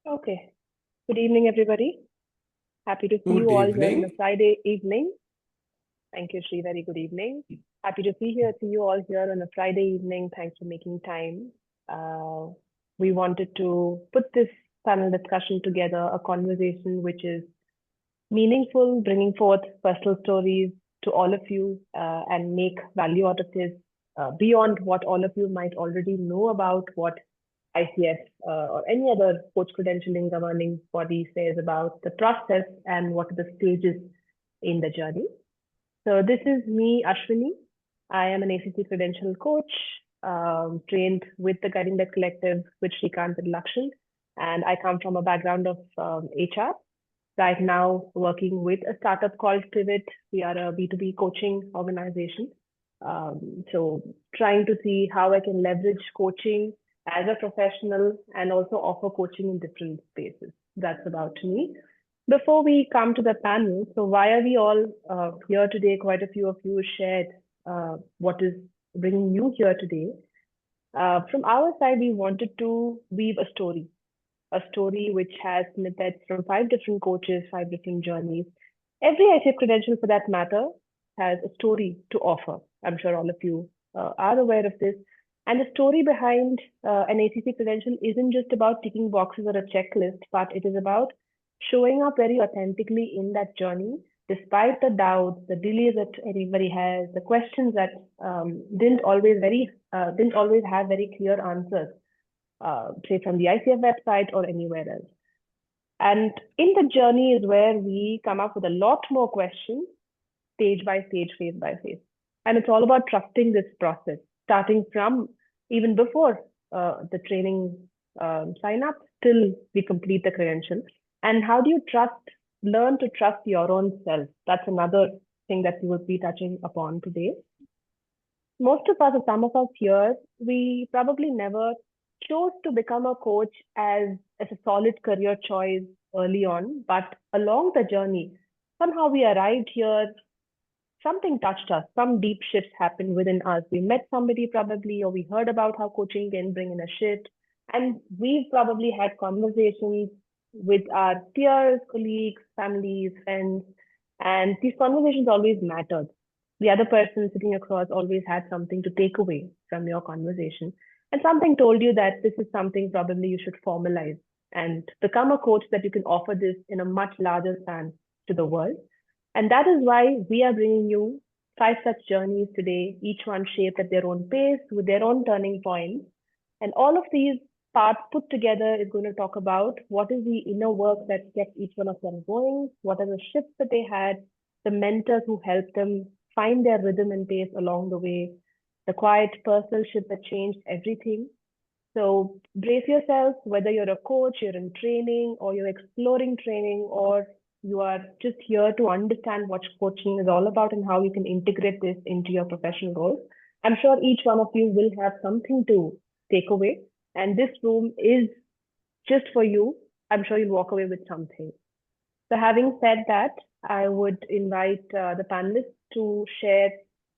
Okay. Good evening, everybody. Happy to see Good you all here on a evening. Friday evening. Thank you, Sri. Very good evening. Happy to see you all here on a Friday evening. Thanks for making time. We wanted to put this panel discussion together, a conversation which is meaningful, bringing forth personal stories to all of you and make value out of this beyond what all of you might already know about what ICF or any other coach credentialing governing body says about the process and what are the stages in the journey. So this is me, Ashwini. I am an ACC credential coach, trained with the Guiding Light Collective with Shrikant and Lakshan, and I come from a background of HR. Right now, working with a startup called Pivot. We are a B2B coaching organization. So trying to see how I can leverage coaching as a professional and also offer coaching in different spaces. That's about me. Before we come to the panel, so why are we all here today? Quite a few of you shared what is bringing you here today. From our side, we wanted to weave a story which has snippets from 5 different coaches, 5 different journeys. Every ICF credential, for that matter, has a story to offer. I'm sure all of you are aware of this. And the story behind an ACC credential isn't just about ticking boxes or a checklist, but it is about showing up very authentically in that journey, despite the doubts, the delays that everybody has, the questions that didn't always have very clear answers. Say from the ICF website or anywhere else. And in the journey is where we come up with a lot more questions, stage by stage, phase by phase. And it's all about trusting this process, starting from even before the training sign up till we complete the credential. And how do you learn to trust your own self? That's another thing that we will be touching upon today. Most of us, or some of us here, we probably never chose to become a coach as a solid career choice early on, but along the journey, somehow we arrived here, something touched us, some deep shifts happened within us. We met somebody probably, or we heard about how coaching can bring in a shift, and we've probably had conversations with our peers, colleagues, families, friends, and these conversations always mattered. The other person sitting across always had something to take away from your conversation. And something told you that this is something probably you should formalize and become a coach that you can offer this in a much larger span to the world. And that is why we are bringing you 5 such journeys today, each one shaped at their own pace with their own turning points. And all of these parts put together is going to talk about what is the inner work that kept each one of them going, what are the shifts that they had, the mentors who helped them find their rhythm and pace along the way, the quiet personal shift that changed everything. So brace yourself, whether you're a coach, you're in training, or you're exploring training, or you are just here to understand what coaching is all about and how you can integrate this into your professional role. I'm sure each one of you will have something to take away. And this room is just for you. I'm sure you'll walk away with something. So having said that, I would invite the panelists to share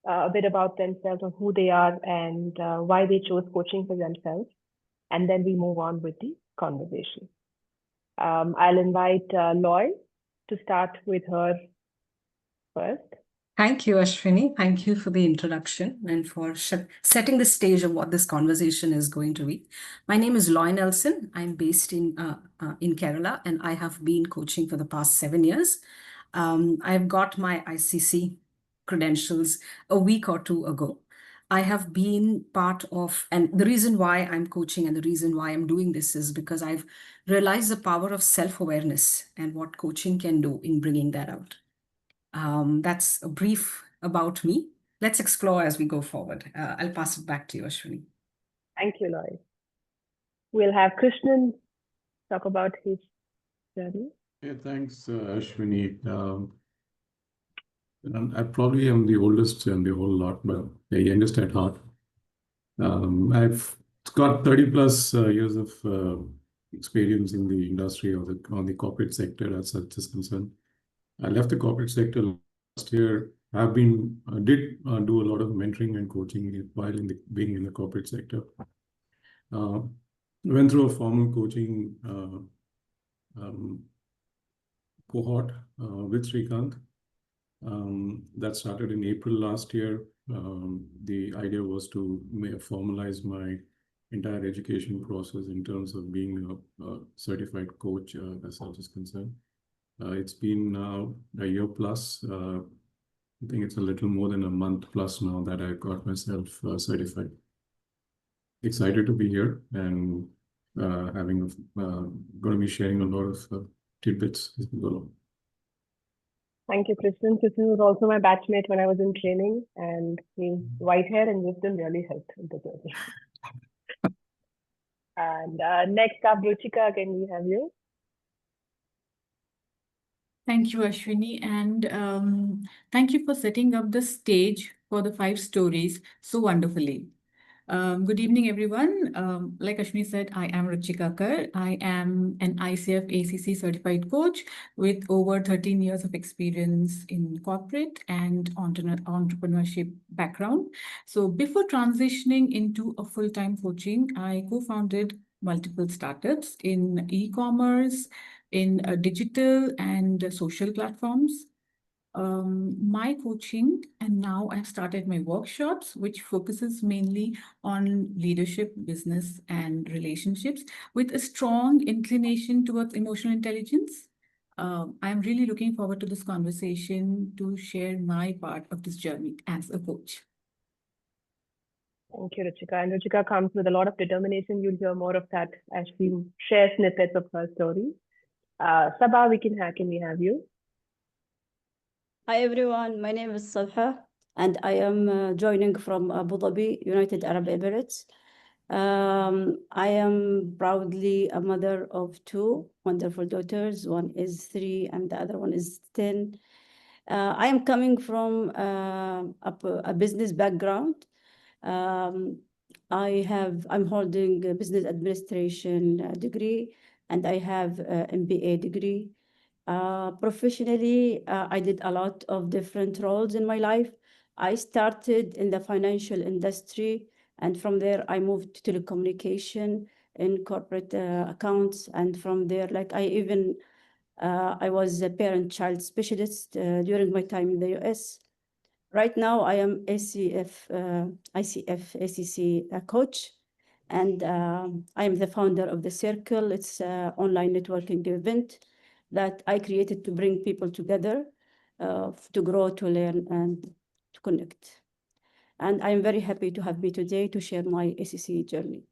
a bit about themselves and who they are and why they chose coaching for themselves. And then we move on with the conversation. I'll invite Loy to start with her first. Thank you, Ashwini. Thank you for the introduction and for setting the stage of what this conversation is going to be. My name is Loy Nelson. I'm based in Kerala, and I have been coaching for the past 7 years. I've got my ICC credentials a week or 2 ago. I have been part of, and the reason why I'm coaching and the reason why I'm doing this is because I've realized the power of self-awareness and what coaching can do in bringing that out. That's a brief about me. Let's explore as we go forward. I'll pass it back to you, Ashwini. Thank you, Loy. We'll have Krishnan talk about his journey. Yeah, thanks, Ashwini. I probably am the oldest in the whole lot, but the youngest at heart. I've got 30 plus years of experience in the industry or on the corporate sector as such is concerned. I left the corporate sector last year. Did do a lot of mentoring and coaching while being in the corporate sector. Went through a formal coaching cohort with Srikanth. That started in April last year. The idea was to formalize my entire education process in terms of being a certified coach as such is concerned. It's been now a year plus. I think it's a little more than a month plus now that I got myself certified. Excited to be here and going to be sharing a lot of tidbits as we go along. Thank you, Krishnan. Krishnan was also my batchmate when I was in training, and his white hair and wisdom really helped in the journey. And next up, Ruchika, can we have you? Thank you, Ashwini, and thank you for setting up the stage for the 5 stories so wonderfully. Good evening, everyone. Like Ashwini said, I am Ruchika. I am an ICF ACC certified coach with over 13 years of experience in corporate and entrepreneurship background. So before transitioning into a full-time coaching, I co-founded multiple startups in e-commerce, in digital and social platforms. My coaching, and now I've started my workshops, which focuses mainly on leadership, business, and relationships with a strong inclination towards emotional intelligence. I'm really looking forward to this conversation to share my part of this journey as a coach. Thank you, Ruchika. And Ruchika comes with a lot of determination. You'll hear more of that as she shares snippets of her story. Saba, can we have you? Hi everyone, my name is Saba and I am joining from Abu Dhabi, United Arab Emirates. I am proudly a mother of 2 wonderful daughters. One is 3 and the other one is 10. I am coming from a business background. I'm holding a business administration degree and I have an MBA degree. Professionally, I did a lot of different roles in my life. I started in the financial industry, and from there I moved to telecommunication in corporate accounts. And from there, I was a parent-child specialist during my time in the US. Right now, I am ICF ACC coach, and I am the founder of The Circle. It's an online networking event that I created to bring people together to grow, to learn, and to connect. And I'm very happy to have me today to share my ACC journey.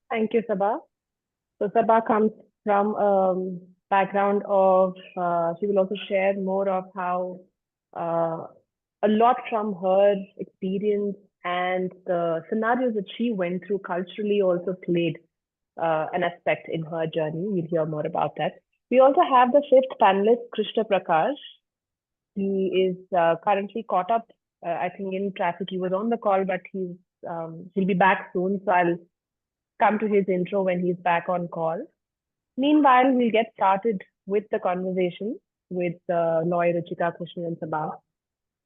Thank you, Saba. So Saba comes from a background of, she will also share more of how a lot from her experience and the scenarios that she went through culturally also played an aspect in her journey. We'll hear more about that. We also have the 5th panelist, Krishna Prakash. He is currently caught up, I think, in traffic. He was on the call, but he'll be back soon. So I'll come to his intro when he's back on call. Meanwhile, we'll get started with the conversation with Loy, Ruchika, Krishnan, and Saba.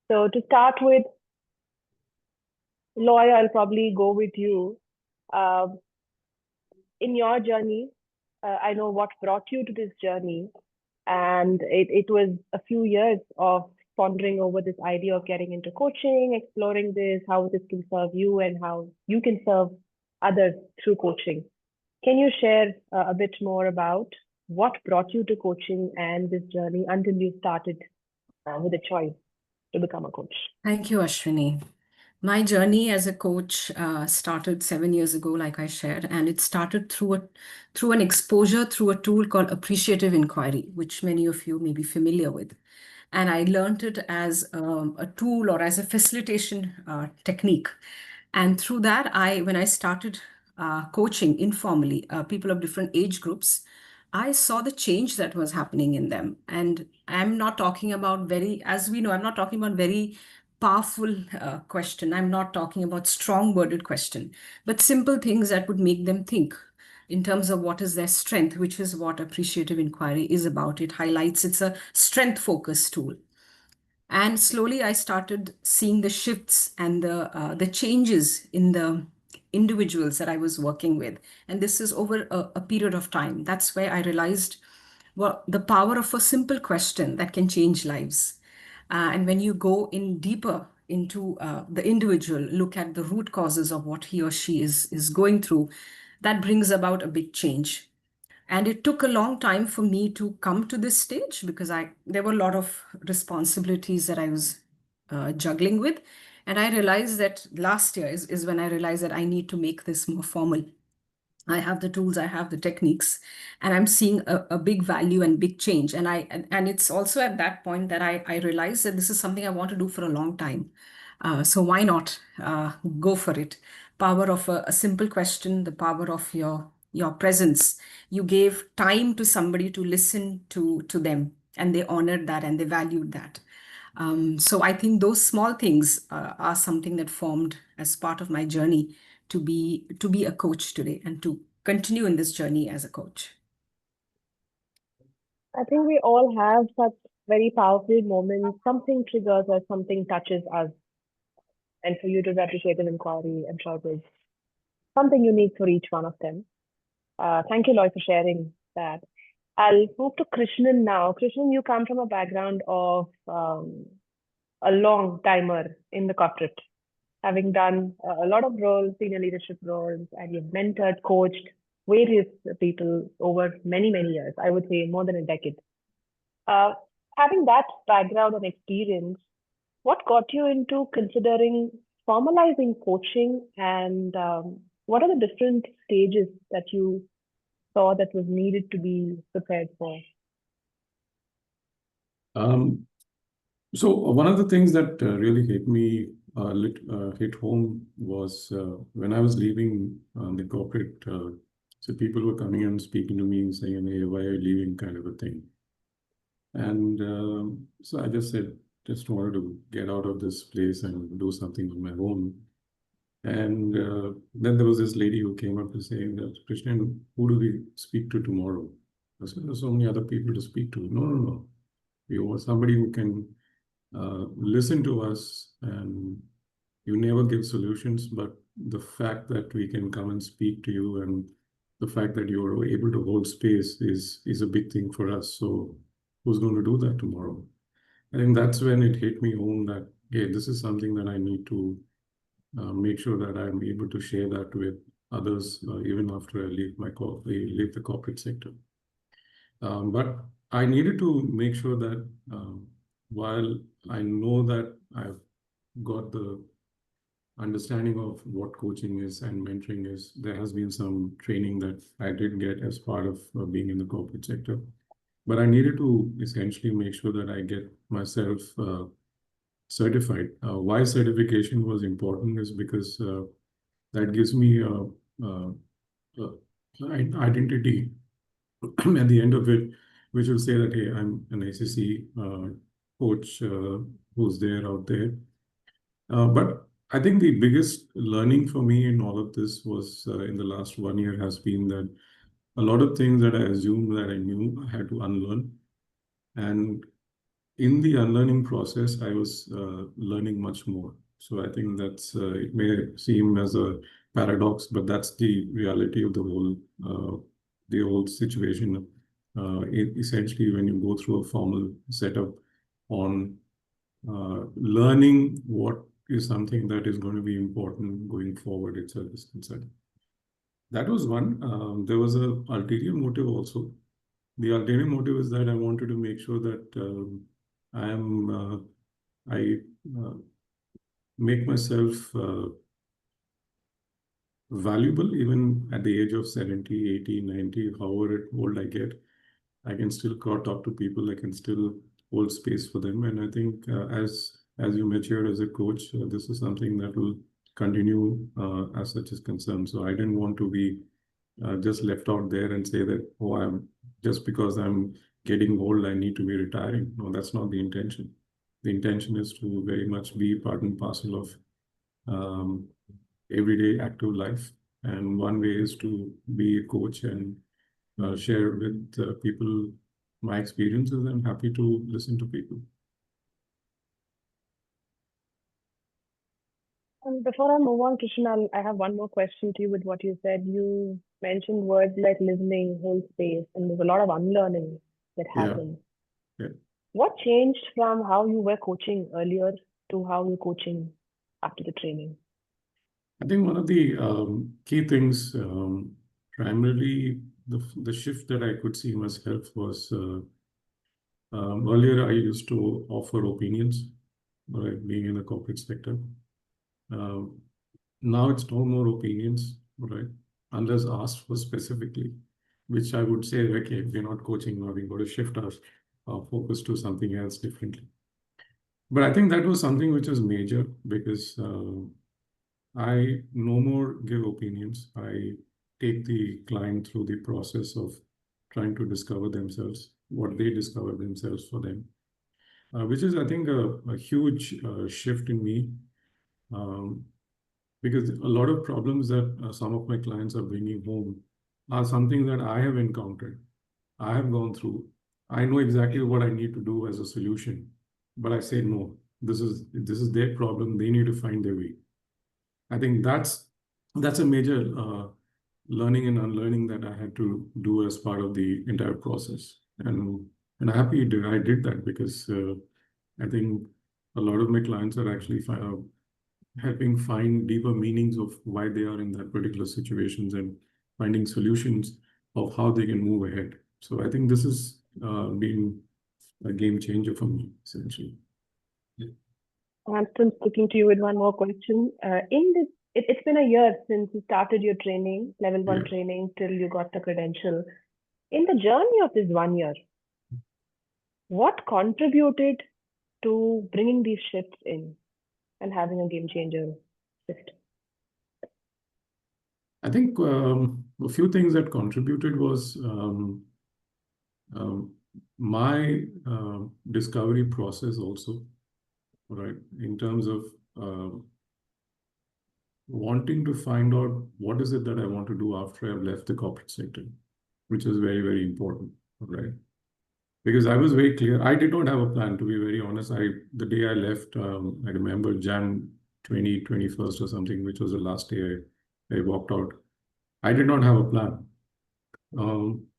So to start with, Loy, I'll probably go with you. In your journey, I know what brought you to this journey, and it was a few years of pondering over this idea of getting into coaching, exploring this, how this can serve you and how you can serve others through coaching. Can you share a bit more about what brought you to coaching and this journey until you started with a choice to become a coach? Thank you, Ashwini. My journey as a coach started 7 years ago, like I shared, and it started through an exposure through a tool called appreciative inquiry, which many of you may be familiar with. And I learned it as a tool or as a facilitation technique. And through that, when I started coaching informally, people of different age groups, I saw the change that was happening in them. And I'm not talking about as we know, I'm not talking about very powerful question. I'm not talking about strong-worded question, but simple things that would make them think in terms of what is their strength, which is what appreciative inquiry is about. It highlights it's a strength-focused tool. And slowly I started seeing the shifts and the changes in the individuals that I was working with. And this is over a period of time. That's where I realized the power of a simple question that can change lives. And when you go in deeper into the individual, look at the root causes of what he or she is going through, that brings about a big change. And it took a long time for me to come to this stage because there were a lot of responsibilities that I was juggling with. And I realized that last year is when I realized that I need to make this more formal. I have the tools, I have the techniques, and I'm seeing a big value and big change. And it's also at that point that I realized that this is something I want to do for a long time. So why not go for it? Power of a simple question, the power of your presence. You gave time to somebody to listen to them, and they honored that and they valued that. So I think those small things are something that formed as part of my journey to be a coach today and to continue in this journey as a coach. I think we all have such very powerful moments. Something triggers us, something touches us. And for you to replicate an inquiry, I'm sure there's something unique for each one of them. Thank you, Lloyd, for sharing that. I'll move to Krishnan now. Krishnan, you come from a background of a long timer in the corporate, having done a lot of roles, senior leadership roles, and you've mentored, coached various people over many, many years. I would say more than a decade. Having that background and experience, what got you into considering formalizing coaching, and what are the different stages that you saw that was needed to be prepared for? So one of the things that really hit home was when I was leaving the corporate. So people were coming and speaking to me and saying, "Hey, why are you leaving?" kind of a thing. And so I just said, just wanted to get out of this place and do something on my own. And then there was this lady who came up to saying that, "Krishnan, who do we speak to tomorrow?" I said, "There's so many other people to speak to." No. You want somebody who can listen to us, and you never give solutions, but the fact that we can come and speak to you and the fact that you are able to hold space is a big thing for us. So who's going to do that tomorrow? I think that's when it hit me home that, hey, this is something that I need to make sure that I'm able to share that with others even after I leave the corporate sector. But I needed to make sure that while I know that I've got the understanding of what coaching is and mentoring is, there has been some training that I did get as part of being in the corporate sector. But I needed to essentially make sure that I get myself certified. Why certification was important is because that gives me an identity at the end of it, which will say that, hey, I'm an ACC coach who's there out there. But I think the biggest learning for me in all of this was in the last 1 year has been that a lot of things that I assumed that I knew, I had to unlearn. And in the unlearning process, I was learning much more. So I think that's, it may seem as a paradox, but that's the reality of the whole situation. Essentially, when you go through a formal setup on learning what is something that is going to be important going forward itself is concerned. That was one. There was an ulterior motive also. The ulterior motive is that I wanted to make sure that I make myself valuable even at the age of 70, 80, 90, however old I get. I can still talk to people. I can still hold space for them. And I think as you mature as a coach, this is something that will continue as such is concerned. So I didn't want to be just left out there and say that, oh, just because I'm getting old, I need to be retiring. No, that's not the intention. The intention is to very much be part and parcel of everyday active life. And one way is to be a coach and share with people my experiences. I'm happy to listen to people. Before I move on, Krishna, I have one more question to you with what you said. You mentioned words like listening, hold space, and there's a lot of unlearning that Yeah. happens. Yeah. What changed from how you were coaching earlier to how you're coaching after the training? I think one of the key things, primarily the shift that I could see myself was earlier I used to offer opinions, right, being in the corporate sector. Now it's no more opinions, right, unless asked for specifically, which I would say, okay, we're not coaching now, we've got to shift our focus to something else differently. But I think that was something which was major because I no more give opinions. I take the client through the process of trying to discover themselves, what they discover themselves for them, which is, I think, a huge shift in me. Because a lot of problems that some of my clients are bringing home are something that I have encountered. I have gone through. I know exactly what I need to do as a solution, but I say no. This is their problem. They need to find their way. I think that's a major learning and unlearning that I had to do as part of the entire process, and I'm happy I did that because I think a lot of my clients are actually helping find deeper meanings of why they are in that particular situations and finding solutions of how they can move ahead. So I think this has been a game changer for me, essentially. I'm still sticking to you with one more question. It's been a year since you started your training, level 1 Yeah. training, till you got the credential. In the journey of this 1 year, what contributed to bringing these shifts in and having a game changer shift? I think a few things that contributed was my discovery process also, right? In terms of wanting to find out what is it that I want to do after I've left the corporate sector, which is very, very important, right? Because I was very clear. I did not have a plan, to be very honest. The day I left, I remember Jan 21st or something, which was the last day I walked out. I did not have a plan.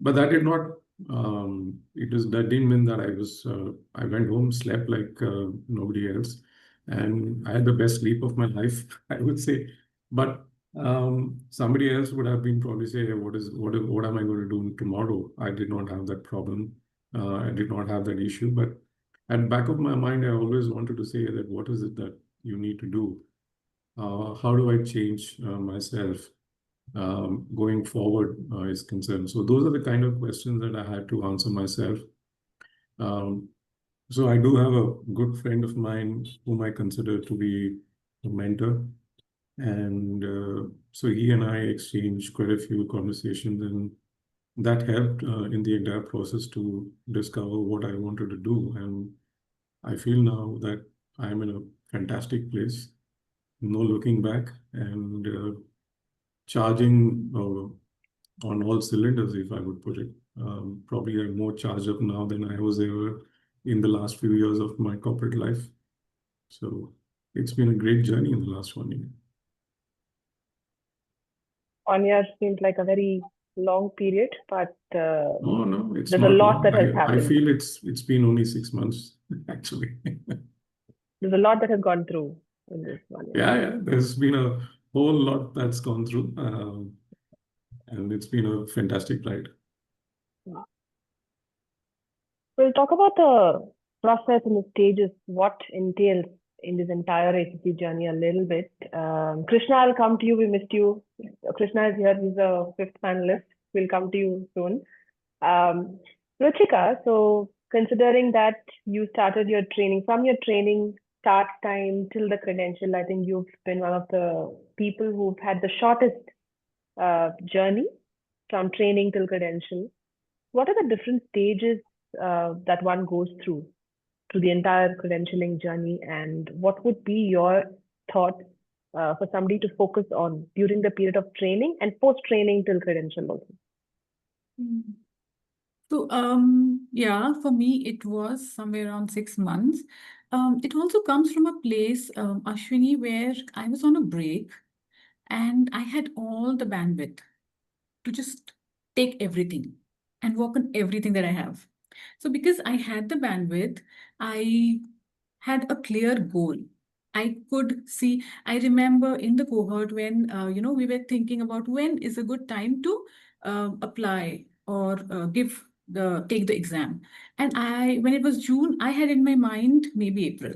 But that did not, that didn't mean that I went home, slept like nobody else. And I had the best sleep of my life, I would say. But somebody else would have been probably say, hey, what am I going to do tomorrow? I did not have that problem. I did not have that issue. But at the back of my mind, I always wanted to say that what is it that you need to do? How do I change myself? Going forward is concerned. So those are the kind of questions that I had to answer myself. So I do have a good friend of mine whom I consider to be a mentor. And so he and I exchanged quite a few conversations, and that helped in the entire process to discover what I wanted to do. And I feel now that I'm in a fantastic place, no looking back, and charging on all cylinders, if I would put it. Probably I'm more charged up now than I was ever in the last few years of my corporate life. So it's been a great journey in the last 1 year. 1 year seems like a very long period, but Oh no, it's there's not a lot long. that has I happened. feel it's been only 6 months, actually. There's a lot that has gone through in this 1 year. Yeah, there's been a whole lot that's gone through, and it's been a fantastic ride. We'll talk about the process and the stages, what entails in this entire ACC journey a little bit. Krishna, I'll come to you. We missed you. Krishna is here. He's a 5th panelist. We'll come to you soon. Ruchika, so considering that you started your training, from your training start time till the credential, I think you've been one of the people who've had the shortest journey from training till credential. What are the different stages that one goes through the entire credentialing journey, and what would be your thought for somebody to focus on during the period of training and post-training till credential also? So, yeah, for me, it was somewhere around 6 months. It also comes from a place, Ashwini, where I was on a break and I had all the bandwidth to just take everything and work on everything that I have. So because I had the bandwidth, I had a clear goal. I could see, I remember in the cohort when, we were thinking about when is a good time to apply or take the exam. And when it was June, I had in my mind maybe April.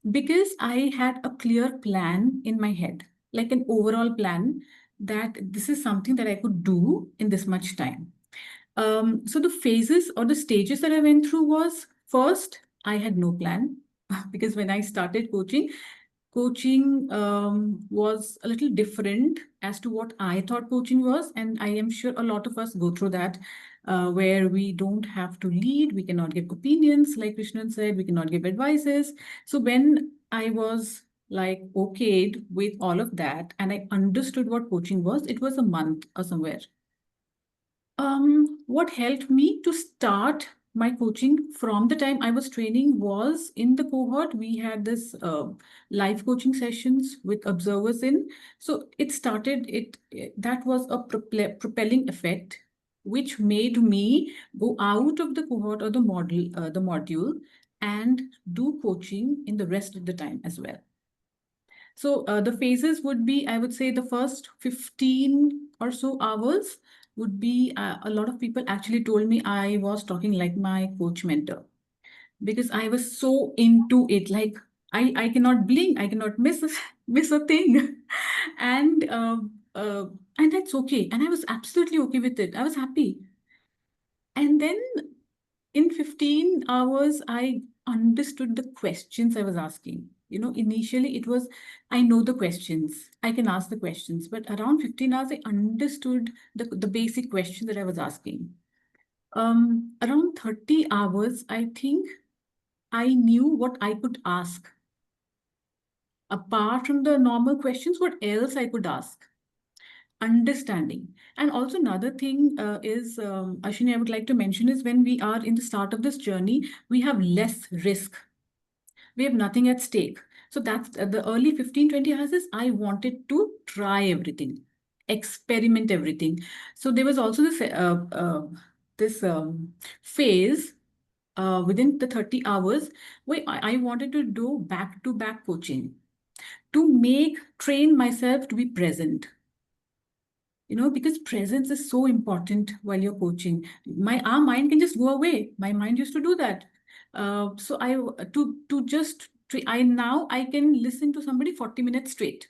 Because I had a clear plan in my head, like an overall plan that this is something that I could do in this much time. So the phases or the stages that I went through was, first, I had no plan because when I started coaching was a little different as to what I thought coaching was. And I am sure a lot of us go through that, where we don't have to lead, we cannot give opinions, like Krishnan said, we cannot give advices. So when I was like okayed with all of that and I understood what coaching was, it was a month or somewhere. What helped me to start my coaching from the time I was training was in the cohort, we had this live coaching sessions with observers in. So it started, that was a propelling effect, which made me go out of the cohort or the module and do coaching in the rest of the time as well. So the phases would be, I would say the first 15 or so hours would be, a lot of people actually told me I was talking like my coach mentor because I was so into it. Like I cannot blink, I cannot miss a thing. And that's okay. And I was absolutely okay with it. I was happy. And then in 15 hours, I understood the questions I was asking. Initially it was, I know the questions, I can ask the questions, but around 15 hours, I understood the basic question that I was asking. Around 30 hours, I think I knew what I could ask. Apart from the normal questions, what else I could ask? Understanding. And also another thing is, Ashwini, I would like to mention is when we are in the start of this journey, we have less risk. We have nothing at stake. So that's the early 15, 20 hours is I wanted to try everything, experiment everything. So there was also this phase within the 30 hours where I wanted to do back-to-back coaching to train myself to be present. Because presence is so important while you're coaching. Our mind can just go away. My mind used to do that. So I can listen to somebody 40 minutes straight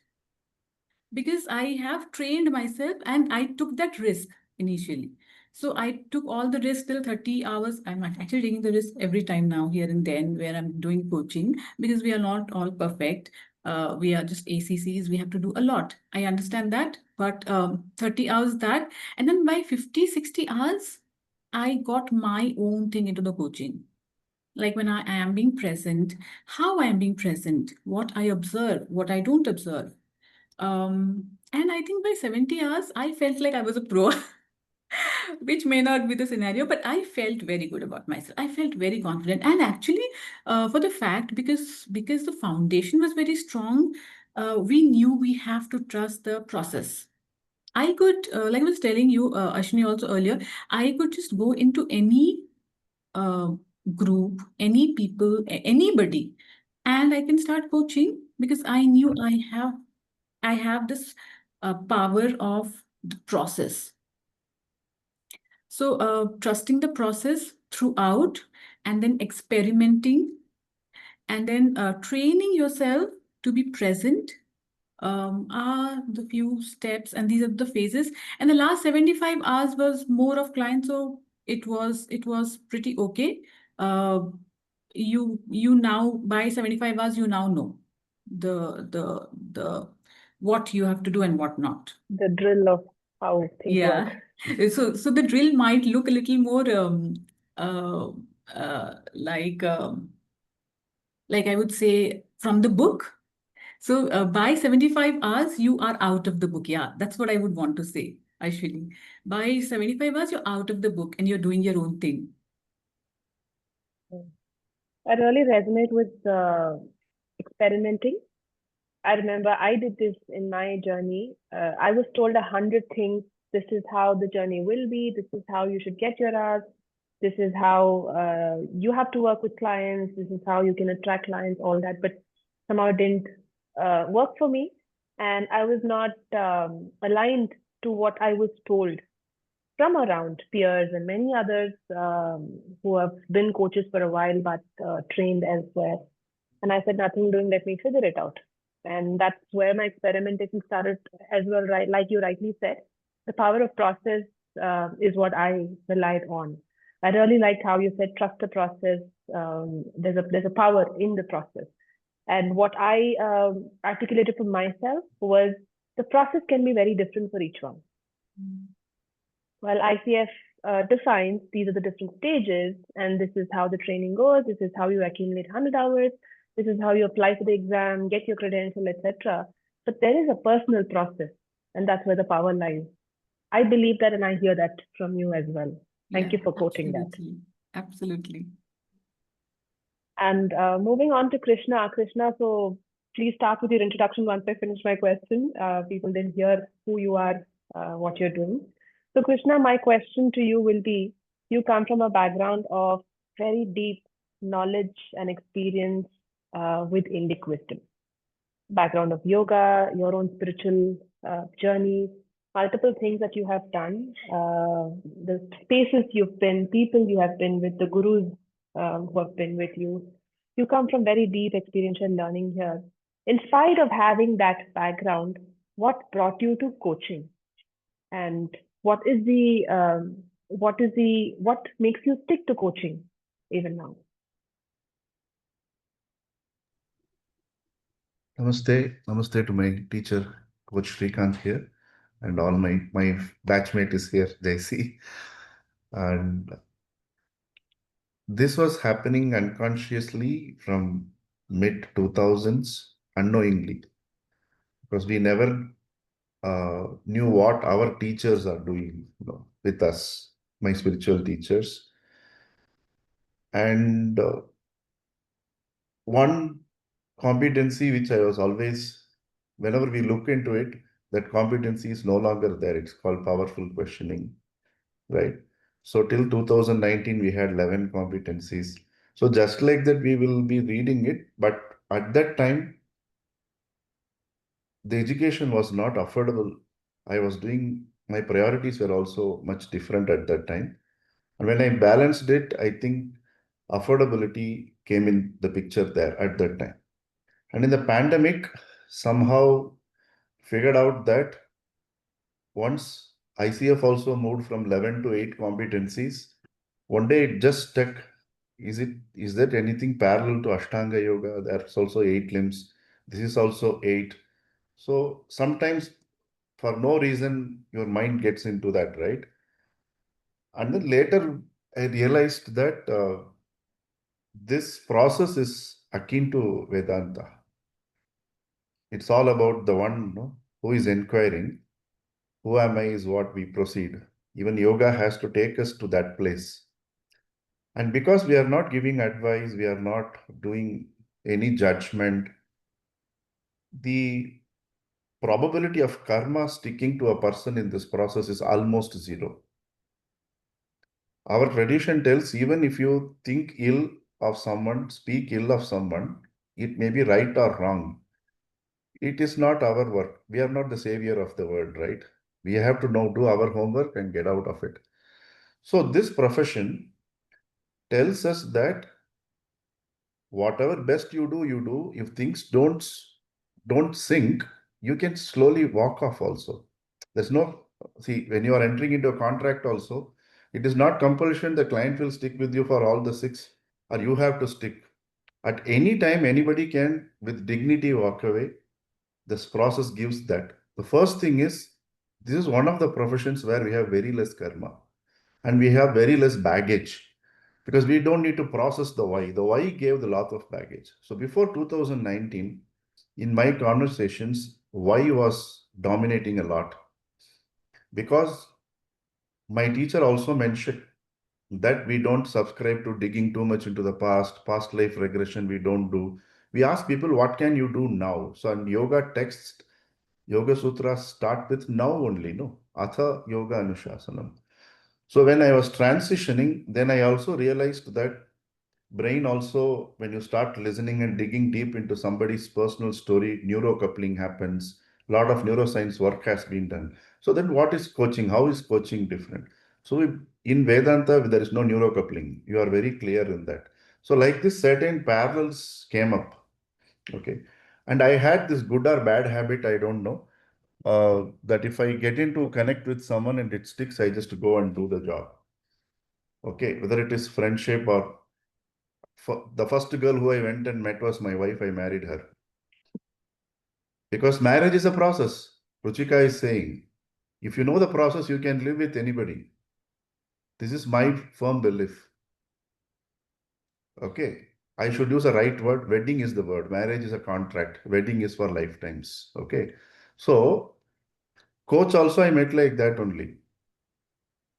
because I have trained myself and I took that risk initially. So I took all the risk till 30 hours. I'm actually taking the risk every time now, here and then, where I'm doing coaching because we are not all perfect. We are just ACCs. We have to do a lot. I understand that, but 30 hours that, and then by 50, 60 hours, I got my own thing into the coaching. Like when I am being present, how I am being present, what I observe, what I don't observe. And I think by 70 hours, I felt like I was a pro, which may not be the scenario, but I felt very good about myself. I felt very confident. And actually, for the fact, because the foundation was very strong, we knew we have to trust the process. I could, like I was telling you, Ashwini, also earlier, I could just go into any group, any people, anybody, and I can start coaching because I knew I have this power of the process. So trusting the process throughout and then experimenting and then training yourself to be present are the few steps, and these are the phases. And the last 75 hours was more of clients, so it was pretty okay. You now by 75 hours you now know the what you have to do and what not. The drill of how things Yeah. work. So the drill might look a little more like I would say from the book. So by 75 hours, you are out of the book. Yeah, that's what I would want to say, Ashwini. By 75 hours, you're out of the book and you're doing your own thing. I really resonate with experimenting. I remember I did this in my journey. I was told 100 things. This is how the journey will be. This is how you should get your hours. This is how you have to work with clients. This is how you can attract clients, all that. But somehow it didn't work for me. And I was not aligned to what I was told from around peers and many others who have been coaches for a while but trained elsewhere. And I said, nothing doing, let me figure it out. And that's where my experimentation started as well, right? Like you rightly said, the power of process is what I relied on. I really liked how you said, trust the process. There's a power in the process. And what I articulated for myself was the process can be very different for each one. Well, ICF defines these are the different stages, and this is how the training goes. This is how you accumulate 100 hours. This is how you apply for the exam, get your credential, etc. But there is a personal process, and that's where the power lies. I believe that, and I hear that from you as well. Thank you for quoting that. Absolutely. And moving on to Krishna. Krishna, so please start with your introduction once I finish my question. People didn't hear who you are, what you're doing. So Krishna, my question to you will be, you come from a background of very deep knowledge and experience with Indic wisdom. Background of yoga, your own spiritual journey, multiple things that you have done, the spaces you've been, people you have been with, the gurus who have been with you. You come from very deep experiential learning here. In spite of having that background, what brought you to coaching? And what makes you stick to coaching even now? Namaste to my teacher, Coach Shrikant here, and all my batchmate is here, JC. And this was happening unconsciously from mid-2000s, unknowingly, because we never knew what our teachers are doing, with us, my spiritual teachers. And one competency which I was always, whenever we look into it, that competency is no longer there. It's called powerful questioning, right? So till 2019, we had 11 competencies. So just like that, we will be reading it. But at that time, the education was not affordable. My priorities were also much different at that time. And when I balanced it, I think affordability came in the picture there at that time. And in the pandemic, somehow figured out that once ICF also moved from 11 to 8 competencies, one day it just stuck. Is there anything parallel to Ashtanga Yoga? There's also 8 limbs. This is also 8. So sometimes for no reason, your mind gets into that, right? And then later, I realized that this process is akin to Vedanta. It's all about the one who is inquiring. Who am I is what we proceed. Even yoga has to take us to that place. And because we are not giving advice, we are not doing any judgment, the probability of karma sticking to a person in this process is almost zero. Our tradition tells even if you think ill of someone, speak ill of someone, it may be right or wrong. It is not our work. We are not the savior of the world, right? We have to do our homework and get out of it. So this profession tells us that whatever best you do. If things don't sink, you can slowly walk off also. When you are entering into a contract also, it is not compulsion the client will stick with you for all the 6, or you have to stick. At any time, anybody can, with dignity, walk away. This process gives that. The first thing is, this is one of the professions where we have very less karma and we have very less baggage because we don't need to process the why. The why gave the lot of baggage. So before 2019, in my conversations, why was dominating a lot because my teacher also mentioned that we don't subscribe to digging too much into the past life regression we don't do. We ask people, what can you do now? So in yoga text, Yoga Sutras start with now only, no? Atha Yoga Anushasanam. So when I was transitioning, then I also realized that brain also, when you start listening and digging deep into somebody's personal story, neurocoupling happens. A lot of neuroscience work has been done. So then what is coaching? How is coaching different? So in Vedanta, there is no neurocoupling. You are very clear in that. So like this, certain parallels came up. Okay. And I had this good or bad habit, I don't know, that if I get into connect with someone and it sticks, I just go and do the job. Okay. Whether it is friendship or the first girl who I went and met was my wife. I married her. Because marriage is a process. Ruchika is saying, if you know the process, you can live with anybody. This is my firm belief. Okay. I should use a right word. Wedding is the word. Marriage is a contract. Wedding is for lifetimes. Okay. So, coach also I met like that only.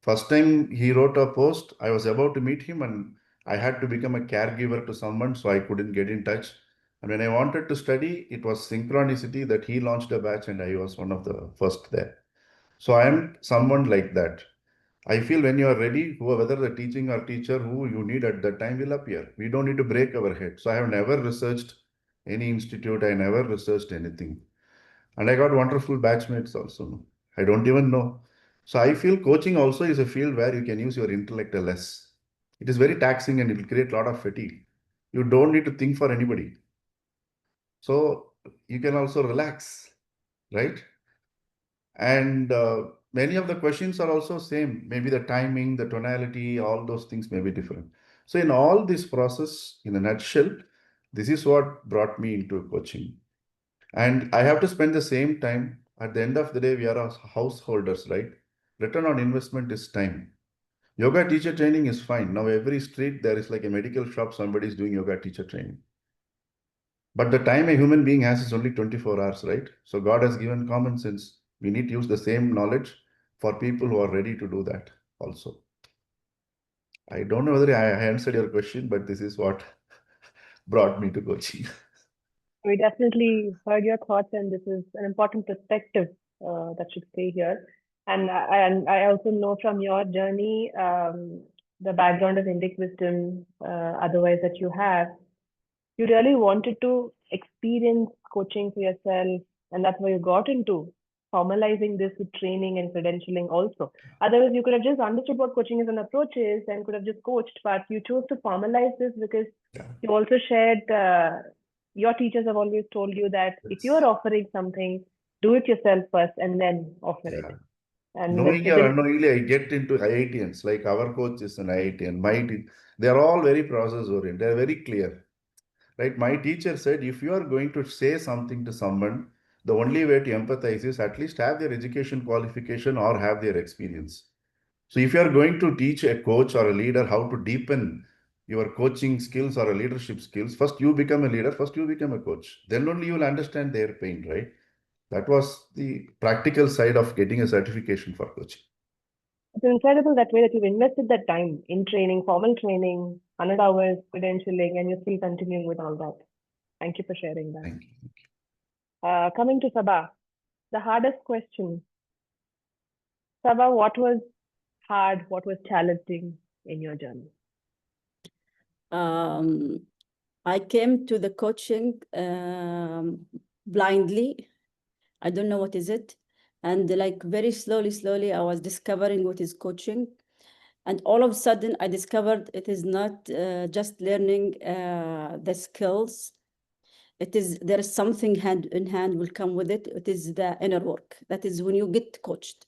First time he wrote a post, I was about to meet him and I had to become a caregiver to someone, so I couldn't get in touch. And when I wanted to study, it was synchronicity that he launched a batch and I was one of the first there. So I am someone like that. I feel when you are ready, whether the teaching or teacher who you need at that time will appear. We don't need to break our head. So I have never researched any institute. I never researched anything. And I got wonderful batchmates also. I don't even know. So I feel coaching also is a field where you can use your intellect less. It is very taxing and it will create a lot of fatigue. You don't need to think for anybody. So you can also relax, right? And many of the questions are also same. Maybe the timing, the tonality, all those things may be different. So in all this process, in a nutshell, this is what brought me into coaching. And I have to spend the same time. At the end of the day, we are householders, right? Return on investment is time. Yoga teacher training is fine. Now, every street, there is like a medical shop, somebody is doing yoga teacher training. But the time a human being has is only 24 hours, right? So God has given common sense. We need to use the same knowledge for people who are ready to do that also. I don't know whether I answered your question, but this is what brought me to coaching. We definitely heard your thoughts, and this is an important perspective that should stay here. And I also know from your journey, the background of Indic wisdom, otherwise that you have, you really wanted to experience coaching for yourself, and that's why you got into formalizing this with training and credentialing also. Otherwise, you could have just understood what coaching is and approaches and could have just coached, but you chose to formalize this because you also shared, your teachers have always told you that if you are offering something, do it yourself first and then offer it. And knowingly or unknowingly, I get into IITians, like our coach is an IITian. They are all very process oriented. They are very clear. Right? My teacher said, if you are going to say something to someone, the only way to empathize is at least have their education qualification or have their experience. So if you are going to teach a coach or a leader how to deepen your coaching skills or a leadership skills, first you become a leader, first you become a coach. Then only you will understand their pain, right? That was the practical side of getting a certification for coaching. It's incredible that way that you've invested that time in training, formal training, 100 hours, credentialing, and you're still continuing with all that. Thank you for sharing that. Thank you. Coming to Saba, the hardest question. Saba, what was hard, what was challenging in your journey? I came to the coaching blindly. I don't know what is it. And like very slowly, I was discovering what is coaching. And all of a sudden, I discovered it is not just learning the skills. There is something hand in hand will come with it. It is the inner work. That is when you get coached.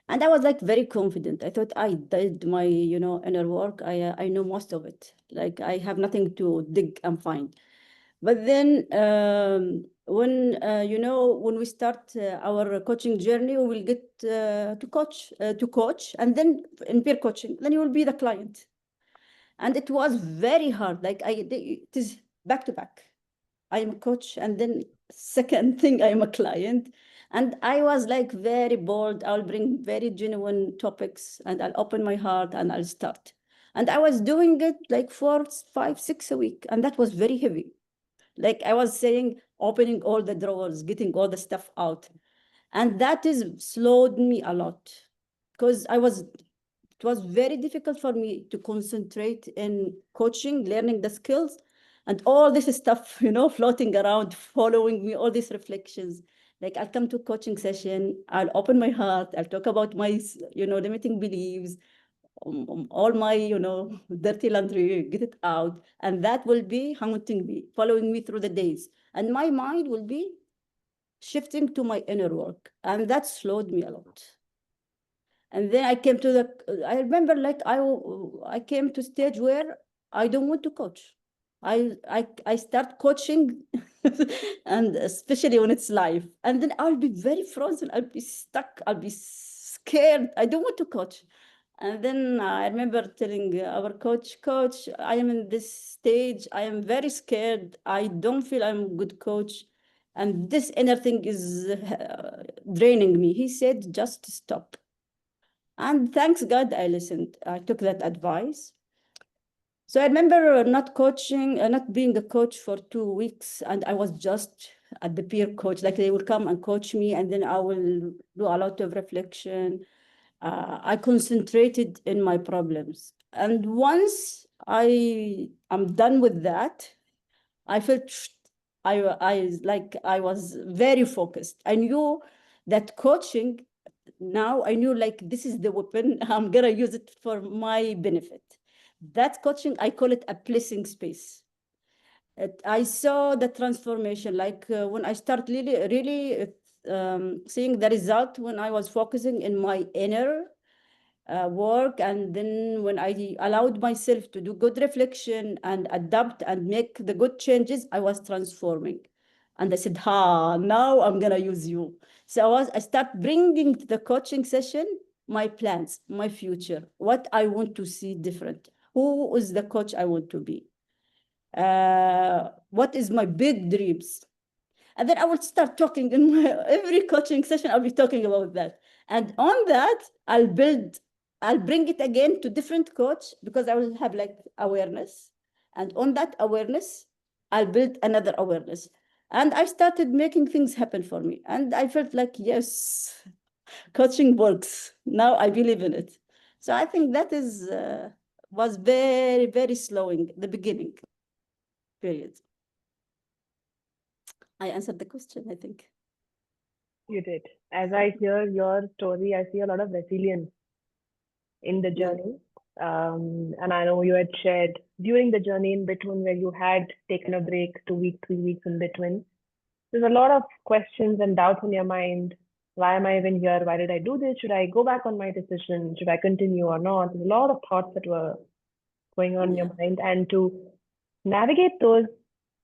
And I was like very confident. I thought I did my, inner work. I know most of it. Like I have nothing to dig and find. But then when we start our coaching journey, we will get to coach, and then in peer coaching, then you will be the client. And it was very hard. Like it is back to back. I am a coach, and then second thing, I am a client. And I was like very bold. I'll bring very genuine topics and I'll open my heart and I'll start. And I was doing it like 4, 5, 6 a week. And that was very heavy. Like I was saying, opening all the drawers, getting all the stuff out. And that is slowed me a lot because it was very difficult for me to concentrate in coaching, learning the skills, and all this stuff, floating around, following me, all these reflections. Like I'll come to coaching session, I'll open my heart, I'll talk about my, limiting beliefs, all my, dirty laundry, get it out. And that will be haunting me, following me through the days. And my mind will be shifting to my inner work. And that slowed me a lot. And then I came to I remember like I came to stage where I don't want to coach. I start coaching and especially when it's live. And then I'll be very frozen. I'll be stuck. I'll be scared. I don't want to coach. And then I remember telling our coach, I am in this stage. I am very scared. I don't feel I'm a good coach. And this inner thing is draining me. He said, just stop. And thanks God, I listened. I took that advice. So I remember not being a coach for 2 weeks. And I was just at the peer coach, like they will come and coach me. And then I will do a lot of reflection. I concentrated in my problems. And once I am done with that, I felt I was very focused. I knew that coaching, now I knew like this is the weapon. I'm gonna use it for my benefit. That coaching, I call it a blessing space. I saw the transformation, like when I start really seeing the result when I was focusing in my inner work, and then when I allowed myself to do good reflection and adapt and make the good changes, I was transforming. And I said, now I'm gonna use you. So I start bringing to the coaching session my plans, my future, what I want to see different, who is the coach I want to be, what is my big dreams. And then I would start talking in every coaching session. I'll be talking about that. And on that, I'll bring it again to different coach because I will have like awareness. And on that awareness, I'll build another awareness. And I started making things happen for me. And I felt like, yes, coaching works. Now I believe in it. So I think that was very, very slowing the beginning period. I answered the question, I think. You did. As I hear your story, I see a lot of resilience in the journey. And I know you had shared during the journey in between where you had taken a break, 2 weeks, 3 weeks in between. There's a lot of questions and doubts in your mind. Why am I even here? Why did I do this? Should I go back on my decision? Should I continue or not? There's a lot of thoughts that were going on in your mind. And to navigate those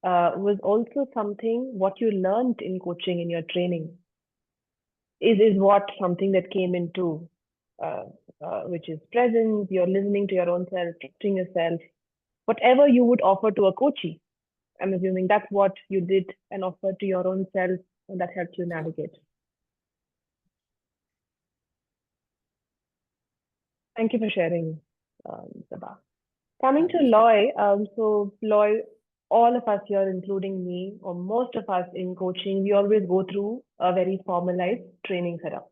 was also what you learned in coaching, in your training. Is what something that came into, which is presence, you're listening to your own self, trusting yourself, whatever you would offer to a coachee. I'm assuming that's what you did and offered to your own self, and that helped you navigate. Thank you for sharing, Saba. Coming to Loy, so Loy, all of us here, including me, or most of us in coaching, we always go through a very formalized training setup.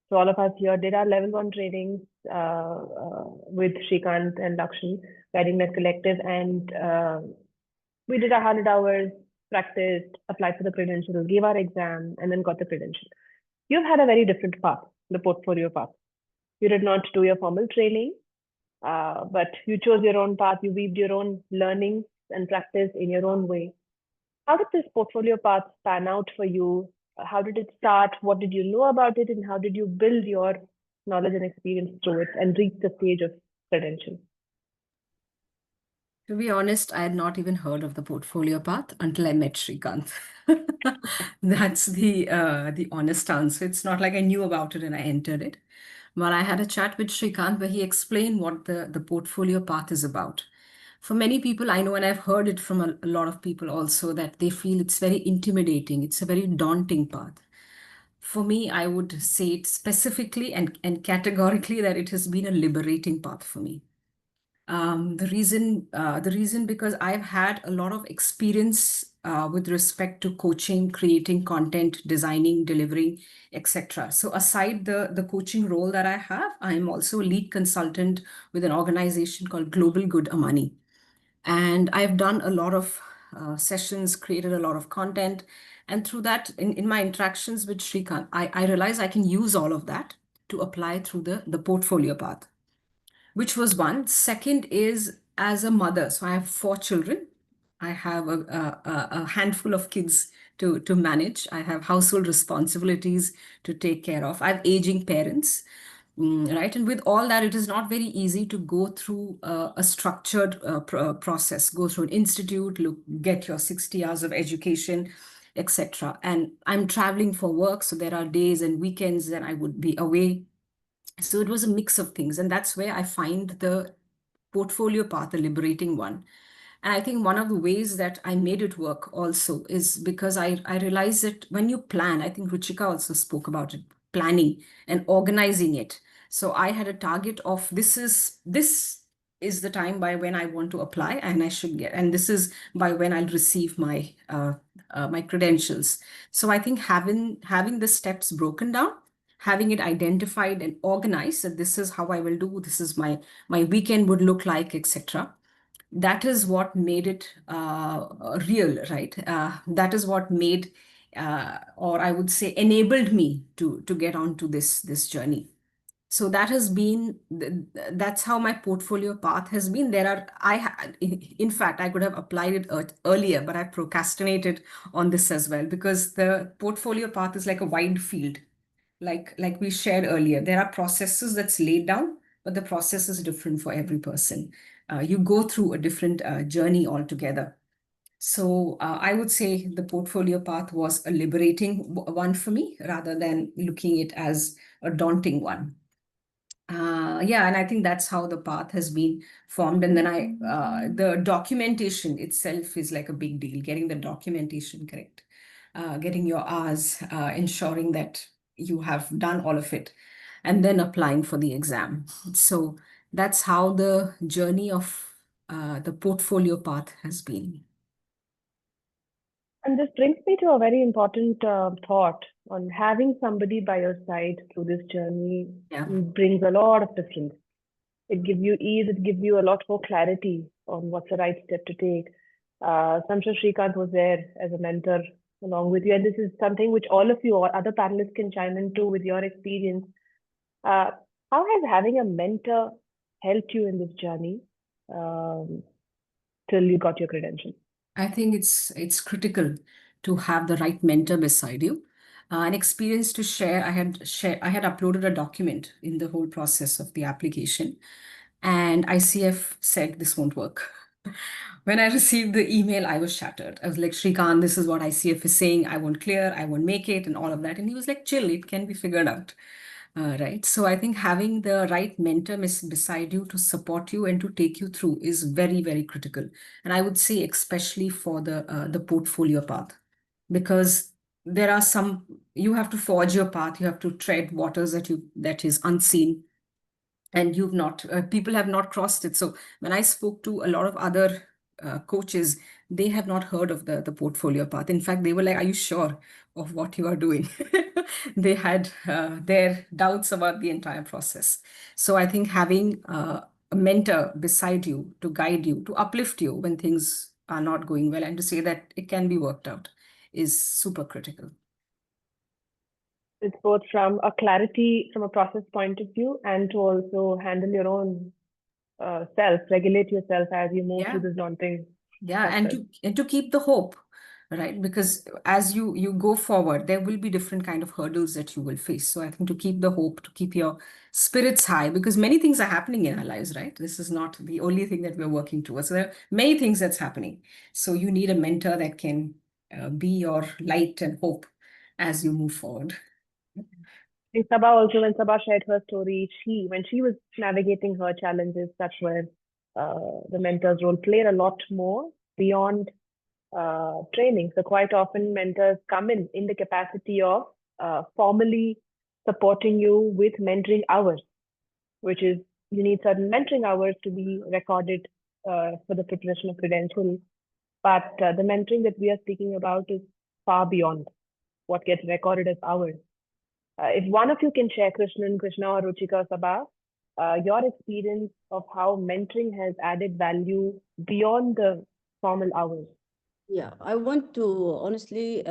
So all of us here did our level 1 trainings with Shrikant and Lakshmi, Guiding Net Collective, and we did 100 hours, practiced, applied for the credential, gave our exam, and then got the credential. You've had a very different path, the portfolio path. You did not do your formal training, but you chose your own path. You weaved your own learnings and practice in your own way. How did this portfolio path pan out for you? How did it start? What did you know about it? And how did you build your knowledge and experience through it and reach the stage of credential? To be honest, I had not even heard of the portfolio path until I met Shrikant. That's the honest answer. It's not like I knew about it and I entered it. But I had a chat with Shrikant where he explained what the portfolio path is about. For many people, I know, and I've heard it from a lot of people also, that they feel it's very intimidating. It's a very daunting path. For me, I would say it specifically and categorically that it has been a liberating path for me. The reason because I've had a lot of experience with respect to coaching, creating content, designing, delivering, etc. So aside the coaching role that I have, I am also a lead consultant with an organization called Global Good Amani. And I've done a lot of sessions, created a lot of content. And through that, in my interactions with Shrikant, I realized I can use all of that to apply through the portfolio path, which was one. Second is as a mother. So I have 4 children. I have a handful of kids to manage. I have household responsibilities to take care of. I have aging parents. Right. And with all that, it is not very easy to go through a structured process, go through an institute, get your 60 hours of education, etc. And I'm traveling for work. So there are days and weekends that I would be away. So it was a mix of things. And that's where I find the portfolio path a liberating one. And I think one of the ways that I made it work also is because I realized that when you plan, I think Ruchika also spoke about it, planning and organizing it. So I had a target of this is the time by when I want to apply and I should get, and this is by when I'll receive my my credentials. So I think having the steps broken down, having it identified and organized, that this is how I will do, this is my weekend would look like, etc. That is what made it real, right? That is what made, or I would say, enabled me to get onto this journey. So that has been, that's how my portfolio path has been. In fact, I could have applied it earlier, but I procrastinated on this as well because the portfolio path is like a wide field. Like we shared earlier, there are processes that's laid down, but the process is different for every person. You go through a different journey altogether. So I would say the portfolio path was a liberating one for me rather than looking it as a daunting one. Yeah, and I think that's how the path has been formed. And then the documentation itself is like a big deal, getting the documentation correct, getting your hours, ensuring that you have done all of it, and then applying for the exam. So that's how the journey of the portfolio path has been. And this brings me to a very important thought on having somebody by your side through this journey. Yeah. Brings a lot of difference. It gives you ease, it gives you a lot more clarity on what's the right step to take. So I'm sure Shrikant was there as a mentor along with you. And this is something which all of you or other panelists can chime into with your experience. How has having a mentor helped you in this journey till you got your credentials? I think it's critical to have the right mentor beside you. An experience to share, I had uploaded a document in the whole process of the application, and ICF said this won't work. When I received the email, I was shattered. I was like, Shrikant, this is what ICF is saying. I won't clear, I won't make it, and all of that. And he was like, chill, it can be figured out. Right. So I think having the right mentor beside you to support you and to take you through is very, very critical. And I would say especially for the portfolio path, because there are some, you have to forge your path, you have to tread waters that is unseen, and you've not, people have not crossed it. So when I spoke to a lot of other coaches, they have not heard of the portfolio path. In fact, they were like, are you sure of what you are doing? They had their doubts about the entire process. So I think having a mentor beside you to guide you, to uplift you when things are not going well, and to say that it can be worked out is super critical. It's both from a clarity, from a process point of view, and to also handle your own self, regulate yourself as you move through this daunting process. And to keep the hope, right? Because as you go forward, there will be different kind of hurdles that you will face. So I think to keep the hope, to keep your spirits high, because many things are happening in our lives, right? This is not the only thing that we're working towards. There are many things that's happening. So you need a mentor that can be your light and hope as you move forward. In Saba also, when Saba shared her story, when she was navigating her challenges, that's where the mentor's role played a lot more beyond training. So quite often mentors come in the capacity of formally supporting you with mentoring hours, which is you need certain mentoring hours to be recorded for the preparation of credentials. But the mentoring that we are speaking about is far beyond what gets recorded as hours. If one of you can share, Krishnan, Krishna, or Ruchika, or Saba, your experience of how mentoring has added value beyond the formal hours. Yeah, I want to honestly,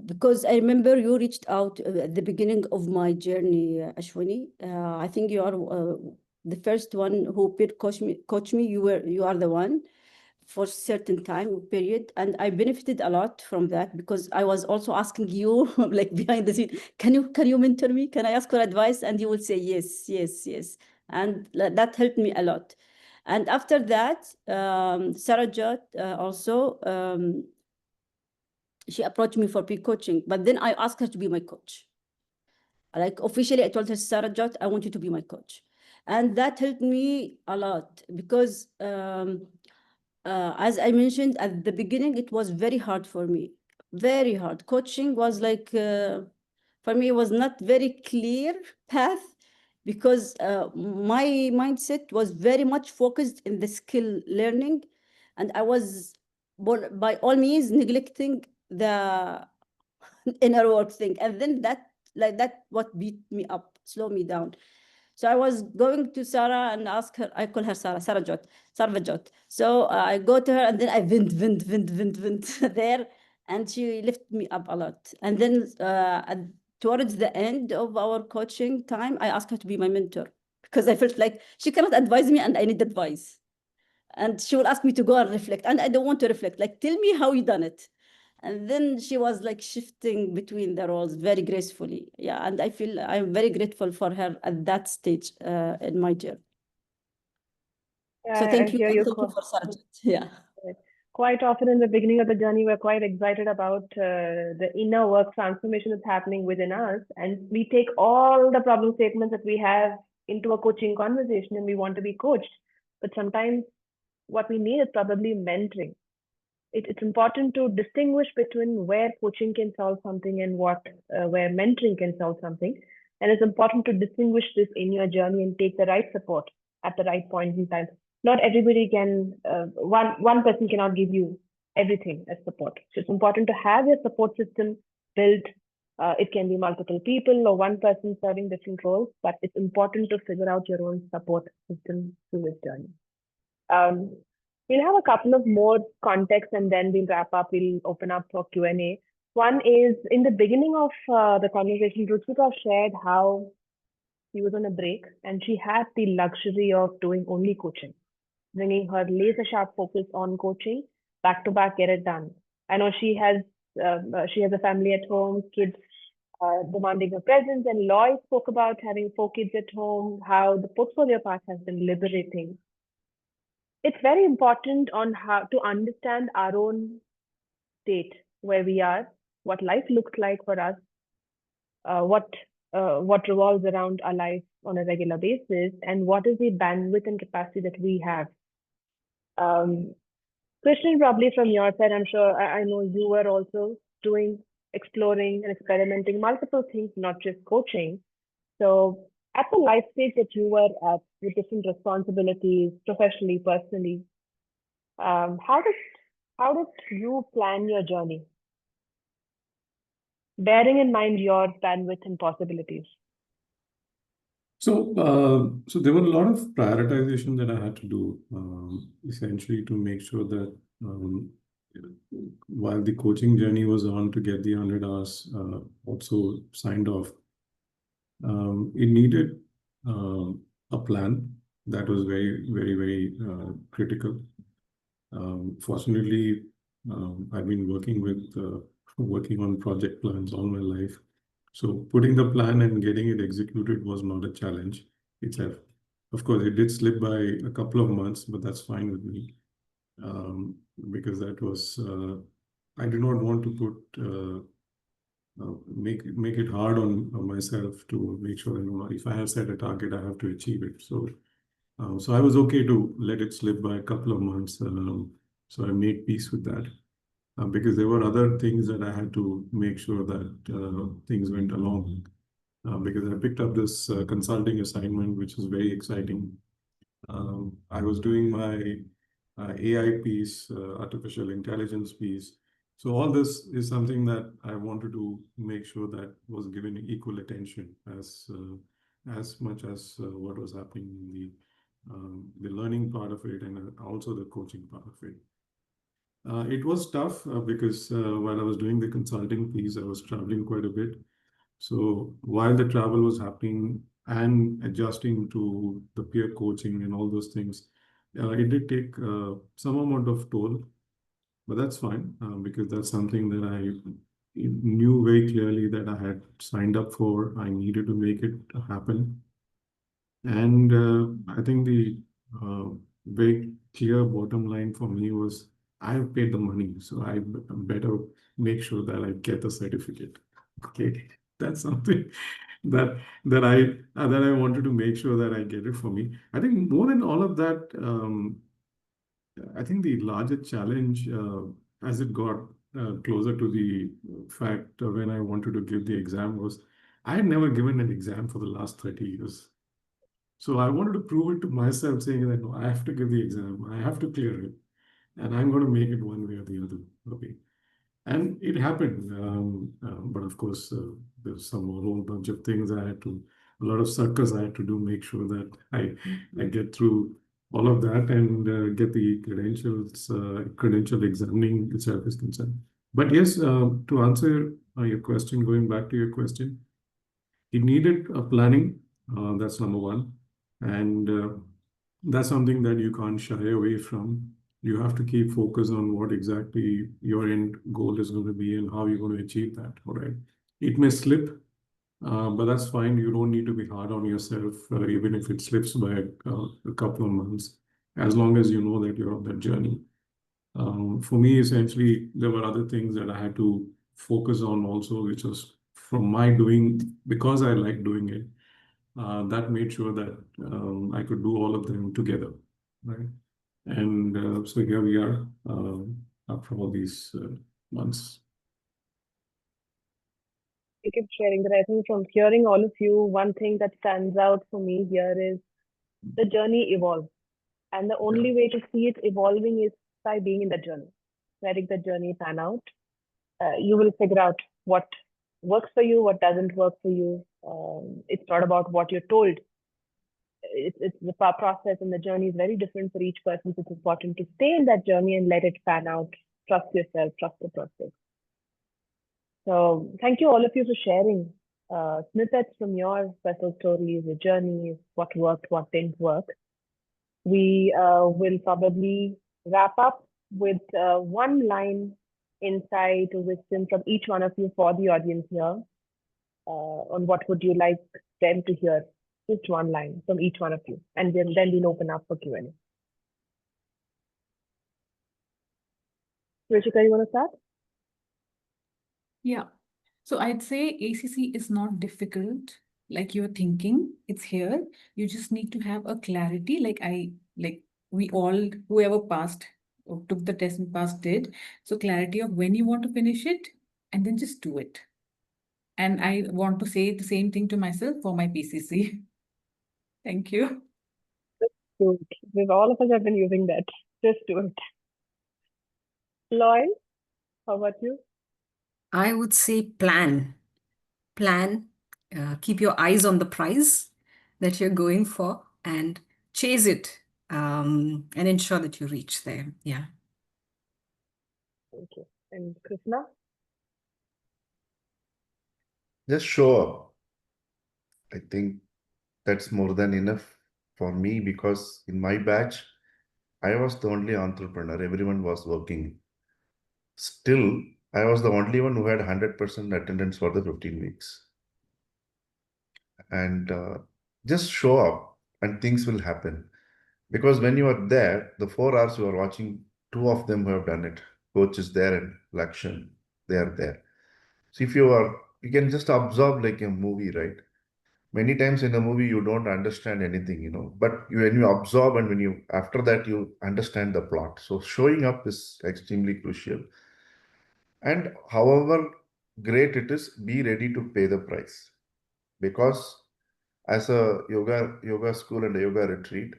because I remember you reached out at the beginning of my journey, Ashwini. I think you are the first one who peer coach me. You are the one for certain time period, and I benefited a lot from that because I was also asking you like behind the scene, can you mentor me? Can I ask for advice? And you will say yes, yes, yes, and that helped me a lot. And after that, Sarajot also, she approached me for peer coaching, but then I asked her to be my coach. Like officially, I told her, Sarajot, I want you to be my coach. And that helped me a lot because as I mentioned at the beginning, it was very hard for me, very hard. Coaching was like, for me, it was not very clear path because my mindset was very much focused in the skill learning. And I was, by all means, neglecting the inner work thing. And then that what beat me up, slow me down. So I was going to Sarah and ask her, I call her Sarvajot. So I go to her and then I vent there, and she lifted me up a lot. And then towards the end of our coaching time, I asked her to be my mentor because I felt like she cannot advise me and I need advice. And she will ask me to go and reflect, and I don't want to reflect. Like, tell me how you done it. And then she was like shifting between the roles very gracefully. Yeah, and I feel I'm very grateful for her at that stage in my journey. So thank you. I hear you. Thank you for Sarajit. Yeah. Quite often in the beginning of the journey, we're quite excited about the inner work transformation that's happening within us. And we take all the problem statements that we have into a coaching conversation and we want to be coached. But sometimes what we need is probably mentoring. It's important to distinguish between where coaching can solve something and where mentoring can solve something. And it's important to distinguish this in your journey and take the right support at the right point in time. Not everybody can, one person cannot give you everything as support. So it's important to have your support system built. It can be multiple people or one person serving different roles, but it's important to figure out your own support system through this journey. We'll have a couple of more contexts and then we'll wrap up. We'll open up for Q&A. One is in the beginning of the conversation, Ruchika shared how she was on a break and she had the luxury of doing only coaching, bringing her laser sharp focus on coaching, back to back, get it done. I know she has a family at home, kids demanding her presence, and Loy spoke about having 4 kids at home, how the portfolio part has been liberating. It's very important on how to understand our own state, where we are, what life looks like for us, what revolves around our life on a regular basis, and what is the bandwidth and capacity that we have. Krishnan, probably from your side, I'm sure, I know you were also exploring and experimenting multiple things, not just coaching. So at the life stage that you were at with different responsibilities, professionally, personally, how did you plan your journey? Bearing in mind your bandwidth and possibilities. So there were a lot of prioritization that I had to do, essentially to make sure that while the coaching journey was on to get the 100 hours also signed off, it needed a plan that was very, very, very critical. Fortunately, I've been working on project plans all my life. So putting the plan and getting it executed was not a challenge itself. Of course, it did slip by a couple of months, but that's fine with me because that was, I do not want to put, make it hard on myself to make sure, if I have set a target, I have to achieve it. So I was okay to let it slip by a couple of months. So I made peace with that. because there were other things that I had to make sure that things went along. Because I picked up this consulting assignment, which is very exciting. I was doing my AI piece, artificial intelligence piece. So all this is something that I wanted to make sure that was given equal attention as much as what was happening in the learning part of it and also the coaching part of it. It was tough because while I was doing the consulting piece, I was traveling quite a bit. So while the travel was happening and adjusting to the peer coaching and all those things, it did take some amount of toll, but that's fine because that's something that I knew very clearly that I had signed up for. I needed to make it happen. And I think the very clear bottom line for me was I have paid the money, so I better make sure that I get the certificate. Okay, that's something that I wanted to make sure that I get it for me. I think more than all of that, I think the larger challenge as it got closer to the fact when I wanted to give the exam was I had never given an exam for the last 30 years. So I wanted to prove it to myself, saying that no, I have to give the exam, I have to clear it, and I'm going to make it one way or the other. Okay. And it happened. But of course, there's a whole bunch of things a lot of circus I had to do, make sure that I get through all of that and get the credential examining itself is concerned. But yes, to answer your question, going back to your question, it needed planning. That's number one. And that's something that you can't shy away from. You have to keep focus on what exactly your end goal is going to be and how you're going to achieve that. All right. It may slip, but that's fine. You don't need to be hard on yourself, even if it slips by a couple of months, as long as you know that you're on that journey. For me, essentially, there were other things that I had to focus on also, which was from my doing, because I like doing it, that made sure that I could do all of them together, right? And so here we are after all these months. Thank you for sharing that. I think from hearing all of you, one thing that stands out for me here is the journey evolves. And the only way to see it evolving is by being in the journey, letting the journey pan out. You will figure out what works for you, what doesn't work for you. It's not about what you're told. It's the process, and the journey is very different for each person. So it's important to stay in that journey and let it pan out. Trust yourself, trust the process. So thank you all of you for sharing snippets from your personal stories, your journeys, what worked, what didn't work. We will probably wrap up with one line insight or wisdom from each one of you for the audience here on what would you like them to hear. Just one line from each one of you, and then we'll open up for Q&A. Ruchika, you want to start? Yeah. So I'd say ACC is not difficult like you're thinking. It's here. You just need to have a clarity. We all, whoever passed or took the test and passed did. So clarity of when you want to finish it, and then just do it. And I want to say the same thing to myself for my PCC. Thank you. Good. All of us have been using that. Just do it. Lloyd, how about you? I would say plan. Keep your eyes on the prize that you're going for and chase it and ensure that you reach there. Yeah. Thank you. And Krishna? Just show up. I think that's more than enough for me, because in my batch, I was the only entrepreneur. Everyone was working. Still, I was the only one who had 100% attendance for the 15 weeks. And just show up and things will happen. Because when you are there, the 4 hours you are watching, 2 of them who have done it. Coach is there and Lakshan, they are there. So if you can just absorb like a movie, right? Many times in a movie, you don't understand anything, but when you absorb and after that, you understand the plot. So showing up is extremely crucial. And however great it is, be ready to pay the price. Because as a yoga school and a yoga retreat,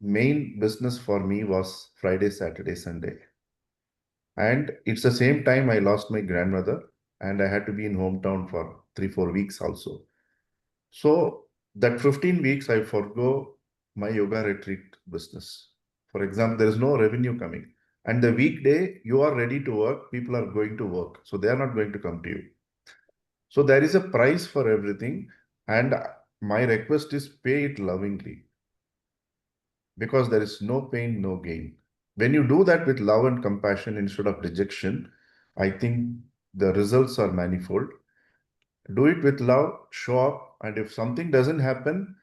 main business for me was Friday, Saturday, Sunday. And it's the same time I lost my grandmother and I had to be in hometown for 3-4 weeks also. So that 15 weeks I forgo my yoga retreat business. For example, there is no revenue coming. And the weekday you are ready to work, people are going to work. So they are not going to come to you. So there is a price for everything. And my request is pay it lovingly. Because there is no pain, no gain. When you do that with love and compassion instead of rejection, I think the results are manifold. Do it with love, show up, and if something doesn't happen,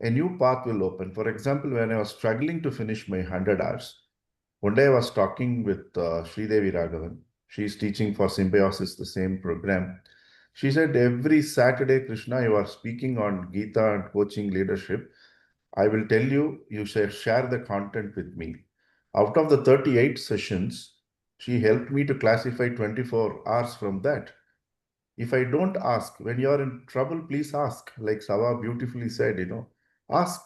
a new path will open. For example, when I was struggling to finish my 100 hours, one day I was talking with Sridevi Raghavan. She's teaching for Symbiosis, the same program. She said, every Saturday, Krishna, you are speaking on Gita and coaching leadership. I will tell you, you share the content with me. Out of the 38 sessions, she helped me to classify 24 hours from that. If I don't ask, when you're in trouble, please ask. Like Saba beautifully said, ask.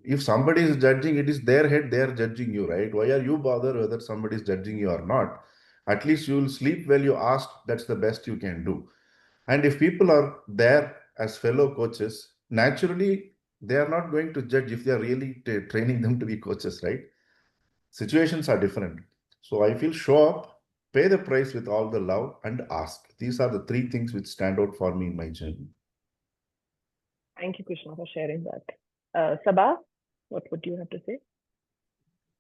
If somebody is judging, it is their head, they are judging you, right? Why are you bothered whether somebody is judging you or not? At least you will sleep well, you asked, that's the best you can do. And if people are there as fellow coaches, naturally, they are not going to judge if they are really training them to be coaches, right? Situations are different. So I feel show up, pay the price with all the love, and ask. These are the 3 things which stand out for me in my journey. Thank you, Krishna, for sharing that. Saba, what would you have to say?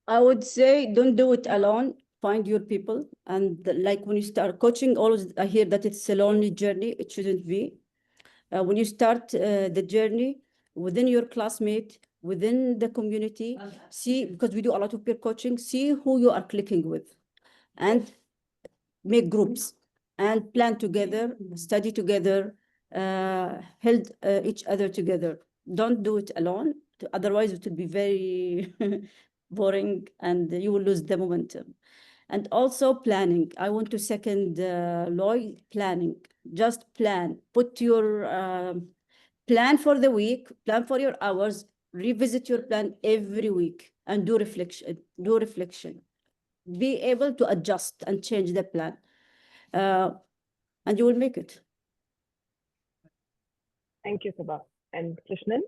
I would say don't do it alone. Find your people. And like when you start coaching, always I hear that it's a lonely journey. It shouldn't be. When you start the journey within your classmate, within the community, see, because we do a lot of peer coaching, see who you are clicking with and make groups and plan together, study together, help each other together. Don't do it alone. Otherwise, it will be very boring and you will lose the momentum. And also planning. I want to second Lloyd, planning. Just plan. Put your plan for the week, plan for your hours, revisit your plan every week and do reflection. Be able to adjust and change the plan. And you will make it. Thank you, Saba. And Krishnan?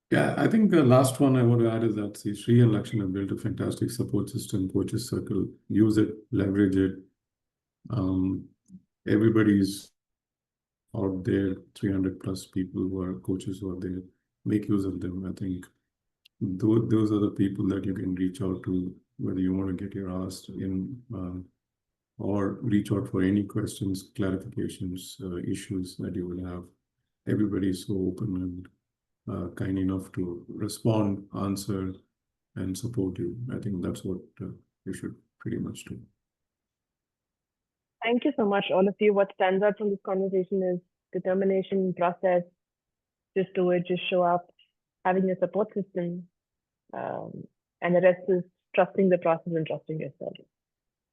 Yeah, I think the last one I want to add is that Sri and Lakshan have built a fantastic support system, coaches circle. Use it, leverage it. Everybody's out there, 300 plus people who are coaches who are there. Make use of them. I think those are the people that you can reach out to, whether you want to get your ask in or reach out for any questions, clarifications, issues that you will have. Everybody is so open and kind enough to respond, answer, and support you. I think that's what you should pretty much do. Thank you so much, all of you. What stands out from this conversation is determination, process. Just do it, just show up, having a support system. And the rest is trusting the process and trusting yourself.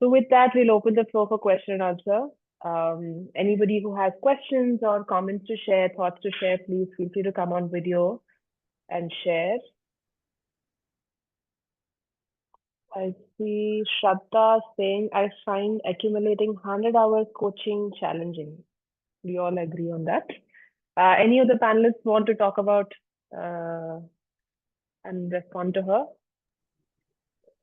So with that, we'll open the floor for question and answer. Anybody who has questions or comments to share, thoughts to share, please feel free to come on video and share. I see Shraddha saying, I find accumulating 100 hours coaching challenging. We all agree on that. Any of the panelists want to talk about and respond to her?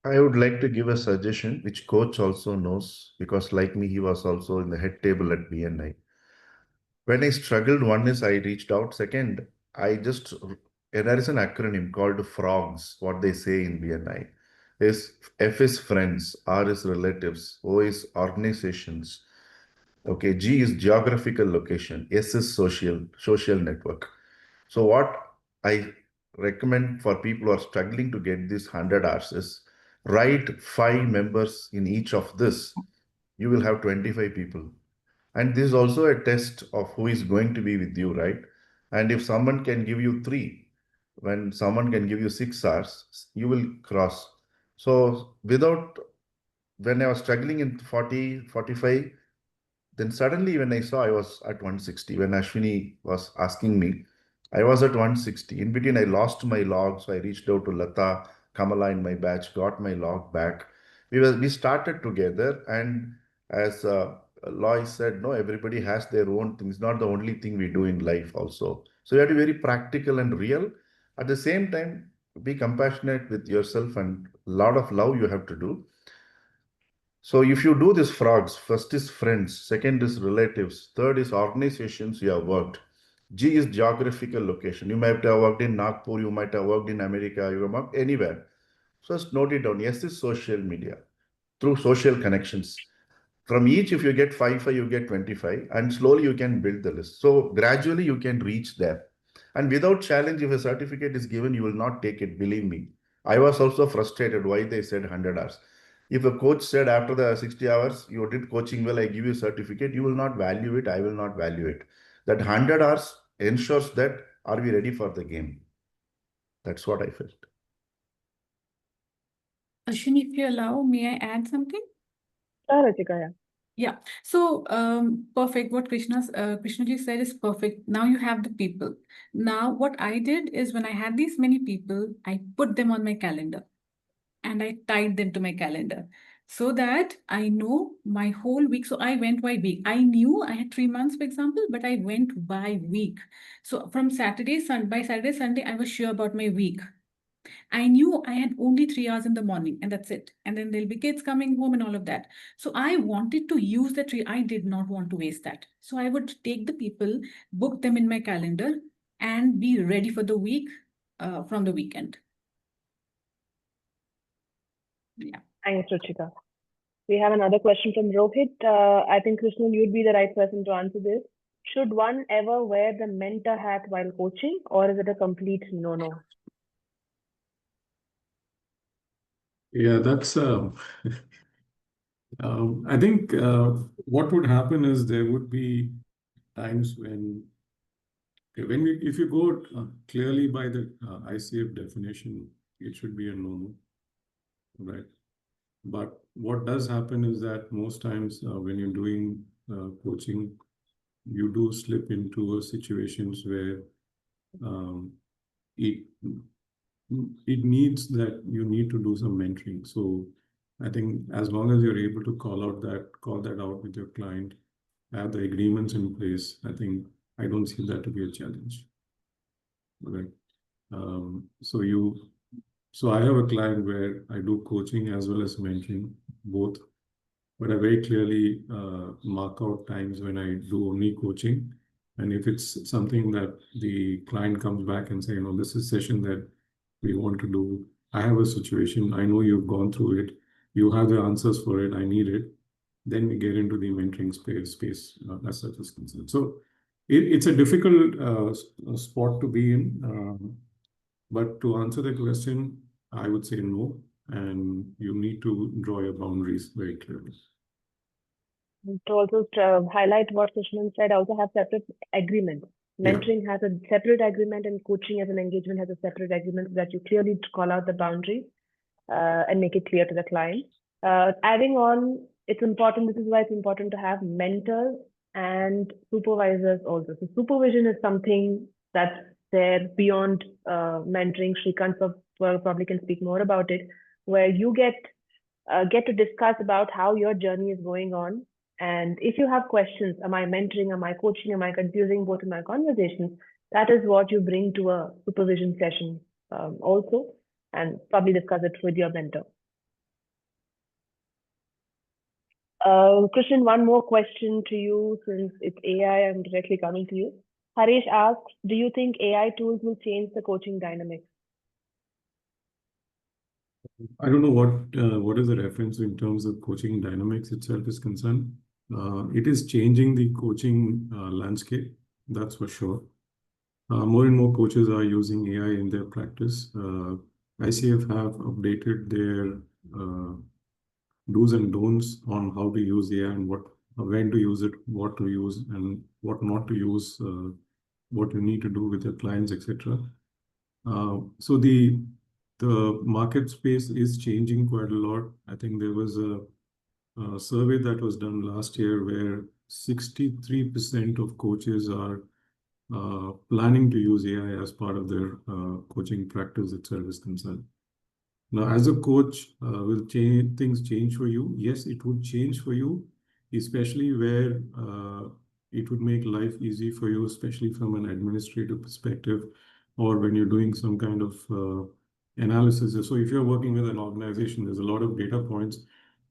I would like to give a suggestion, which coach also knows, because like me, he was also in the head table at BNI. When I struggled, one is I reached out. Second, there is an acronym called FROGS, what they say in BNI. F is friends, R is relatives, O is organizations. Okay, G is geographical location, S is social network. So what I recommend for people who are struggling to get these 100 hours is write 5 members in each of this. You will have 25 people. And this is also a test of who is going to be with you, right? And if someone can give you 3, when someone can give you 6 hours, you will cross. So without when I was struggling in 40, 45, then suddenly when I saw I was at 160, when Ashwini was asking me, I was at 160. In between, I lost my log. So I reached out to Lata, Kamala in my batch, got my log back. We started together. And as Loy said, no, everybody has their own thing. It's not the only thing we do in life also. So you have to be very practical and real. At the same time, be compassionate with yourself, and a lot of love you have to do. So if you do these frogs, first is friends, second is relatives, third is organizations you have worked. G is geographical location. You might have worked in Nagpur, you might have worked in America, you have worked anywhere. First note it down. S is social media, through social connections. From each, if you get 5, you get 25, and slowly you can build the list. So gradually you can reach there. And without challenge, if a certificate is given, you will not take it, believe me. I was also frustrated why they said 100 hours. If a coach said after the 60 hours, you did coaching well, I give you a certificate, you will not value it, I will not value it. That 100 hours ensures that, are we ready for the game? That's what I felt. Ashwini, if you allow, may I add something? Ruchika, yeah. Yeah. So perfect. What Krishnaji said is perfect. Now you have the people. Now what I did is when I had these many people, I put them on my calendar and I tied them to my calendar so that I know my whole week. So I went by week. I knew I had 3 months, for example, but I went by week. So from by Saturday, Sunday, I was sure about my week. I knew I had only 3 hours in the morning and that's it. And then there'll be kids coming home and all of that. So I wanted to use the tree. I did not want to waste that. So I would take the people, book them in my calendar and be ready for the week from the weekend. Yeah. Thanks, Ruchika. We have another question from Rohit. I think, Krishnan, you'd be the right person to answer this. Should one ever wear the mentor hat while coaching, or is it a complete no-no? Yeah, that's I think what would happen is there would be times if you go clearly by the ICF definition, it should be a no-no, right? But what does happen is that most times when you're doing coaching, you do slip into situations where it needs that you need to do some mentoring. So I think as long as you're able to call that out with your client, have the agreements in place, I think I don't see that to be a challenge. Right. So I have a client where I do coaching as well as mentoring, both, but I very clearly mark out times when I do only coaching. And if it's something that the client comes back and say, this is session that we want to do, I have a situation, I know you've gone through it, you have the answers for it, I need it, then we get into the mentoring space as such is concerned. So it's a difficult spot to be in. But to answer the question, I would say no, and you need to draw your boundaries very clearly. To also highlight what Krishnan said, also have separate agreements. Mentoring has a separate agreement and coaching as an engagement has a separate agreement, so that you clearly call out the boundaries and make it clear to the client. Adding on, it's important, this is why it's important to have mentors and supervisors also. So supervision is something that's there beyond mentoring. Shrikant probably can speak more about it, where you get to discuss about how your journey is going on. And if you have questions, am I mentoring, am I coaching, am I confusing both in my conversations? That is what you bring to a supervision session also, and probably discuss it with your mentor. Krishnan, one more question to you, since it's AI, I'm directly coming to you. Harish asks, do you think AI tools will change the coaching dynamics? I don't know what is the reference in terms of coaching dynamics itself is concerned. It is changing the coaching landscape, that's for sure. More and more coaches are using AI in their practice. ICF have updated their do's and don'ts on how to use AI and when to use it, what to use, and what not to use, what you need to do with your clients, etc. So the market space is changing quite a lot. I think there was survey that was done last year where 63% of coaches are planning to use AI as part of their coaching practice itself is concerned. Now, as a coach, will things change for you? Yes, it would change for you, especially where it would make life easy for you, especially from an administrative perspective, or when you're doing some kind of analysis. So if you're working with an organization, there's a lot of data points,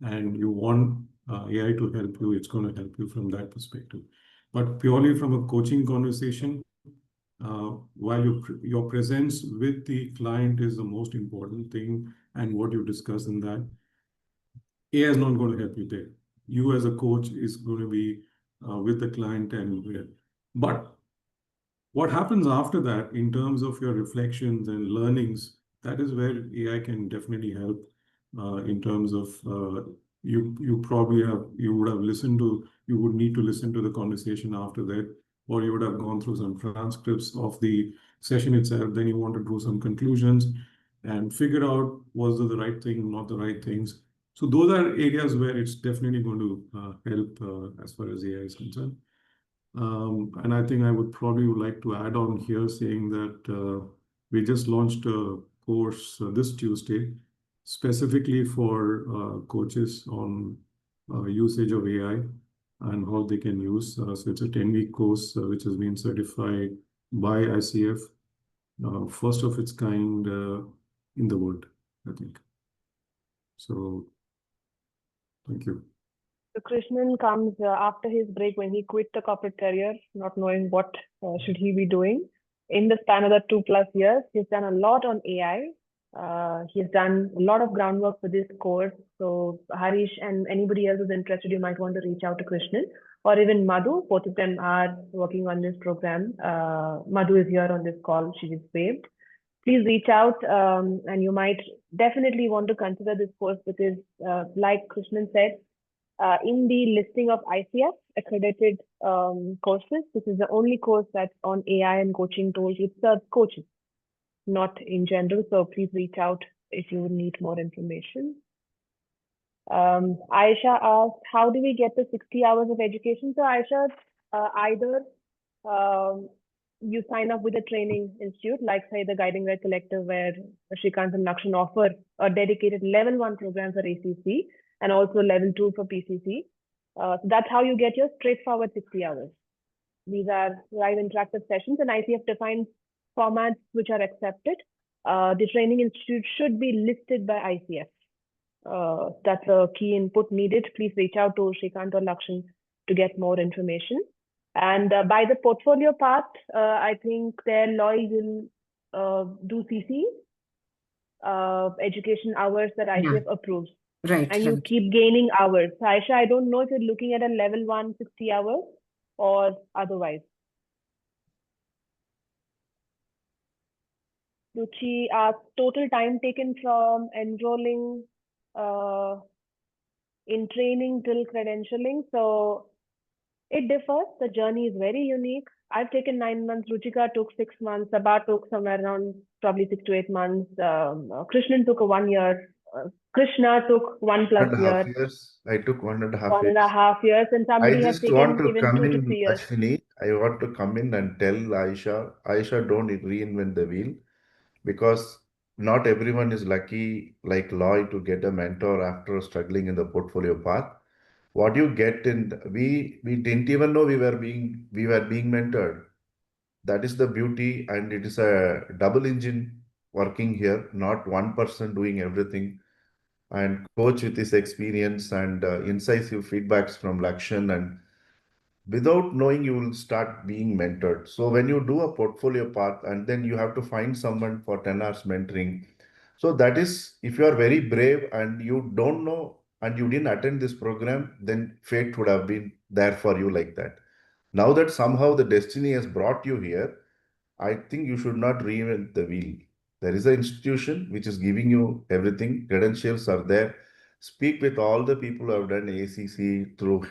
and you want AI to help you, it's going to help you from that perspective. But purely from a coaching conversation, while your presence with the client is the most important thing and what you discuss in that, AI is not going to help you there. You as a coach is going to be with the client but what happens after that in terms of your reflections and learnings, that is where AI can definitely help in terms of you would need to listen to the conversation after that, or you would have gone through some transcripts of the session itself. Then you want to do some conclusions and figure out was it the right thing, not the right things. So those are areas where it's definitely going to help as far as AI is concerned. And I think I would like to add on here saying that we just launched a course this Tuesday specifically for coaches on usage of AI and how they can use. So it's a 10-week course which has been certified by ICF, first of its kind in the world, I think. So thank you. So Krishnan comes after his break when he quit the corporate career, not knowing what should he be doing. In the span of the 2+ years, he's done a lot on AI. He's done a lot of groundwork for this course. So Harish and anybody else who's interested, you might want to reach out to Krishnan or even Madhu. Both of them are working on this program. Madhu is here on this call. She is waved. Please reach out and you might definitely want to consider this course because like Krishnan said, in the listing of ICF accredited courses, this is the only course that's on AI and coaching tools. It serves coaches, not in general. So please reach out if you need more information. Aisha asked, how do we get the 60 hours of education? So Aisha, either you sign up with a training institute, like say the Guiding Red Collective, where Shrikant and Lakshan offer a dedicated level 1 program for ACC and also level 2 for PCC. So that's how you get your straightforward 60 hours. These are live interactive sessions, and ICF defines formats which are accepted. The training institute should be listed by ICF. That's a key input needed. Please reach out to Shrikant or Lakshan to get more information. And by the portfolio part, I think their Loy will do CC, education hours that ICF approves. Right. And you keep gaining hours. So Aisha, I don't know if you're looking at a level 1 60 hours or otherwise. Ruchi, total time taken from enrolling in training till credentialing. So it differs. The journey is very unique. I've taken 9 months. Ruchika took 6 months. Saba took somewhere around probably 6 to 8 months. Krishnan took a 1 year. Krishna took 1+ years. I took 1.5 years. 1.5 years, and somebody has taken even 2 to 3 years. Ashwini, I want to come in and tell Aisha, don't reinvent the wheel, because not everyone is lucky like Loy to get a mentor after struggling in the portfolio path. What you get we didn't even know we were being mentored. That is the beauty, and it is a double engine working here, not one person doing everything. And coach with his experience and incisive feedbacks from Lakshan, and without knowing, you will start being mentored. So when you do a portfolio path and then you have to find someone for 10 hours mentoring. So that is, if you are very brave and you don't know and you didn't attend this program, then fate would have been there for you like that. Now that somehow the destiny has brought you here, I think you should not reinvent the wheel. There is an institution which is giving you everything. Credentials are there. Speak with all the people who have done ACC through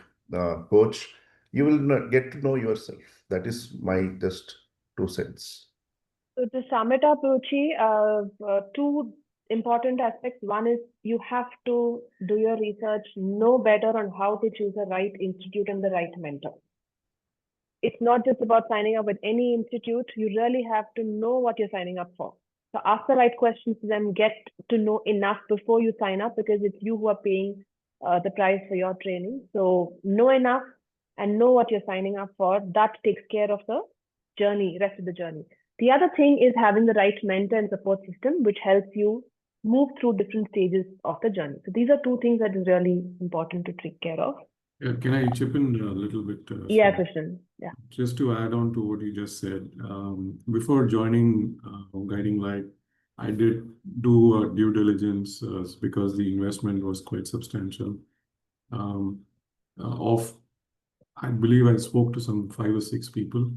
coach. You will get to know yourself. That is my just 2 cents. So to sum it up, Ruchi, 2 important aspects. One is you have to do your research, know better on how to choose the right institute and the right mentor. It's not just about signing up with any institute. You really have to know what you're signing up for. So ask the right questions to them, get to know enough before you sign up, because it's you who are paying the price for your training. So know enough and know what you're signing up for. That takes care of the journey, rest of the journey. The other thing is having the right mentor and support system, which helps you move through different stages of the journey. So these are two things that is really important to take care of. Can I chip in a little bit? Yeah, Ashwini? Krishnan. Yeah. Just to add on to what you just said, before joining Guiding Light, I did do due diligence because the investment was quite substantial. I believe I spoke to some 5 or 6 people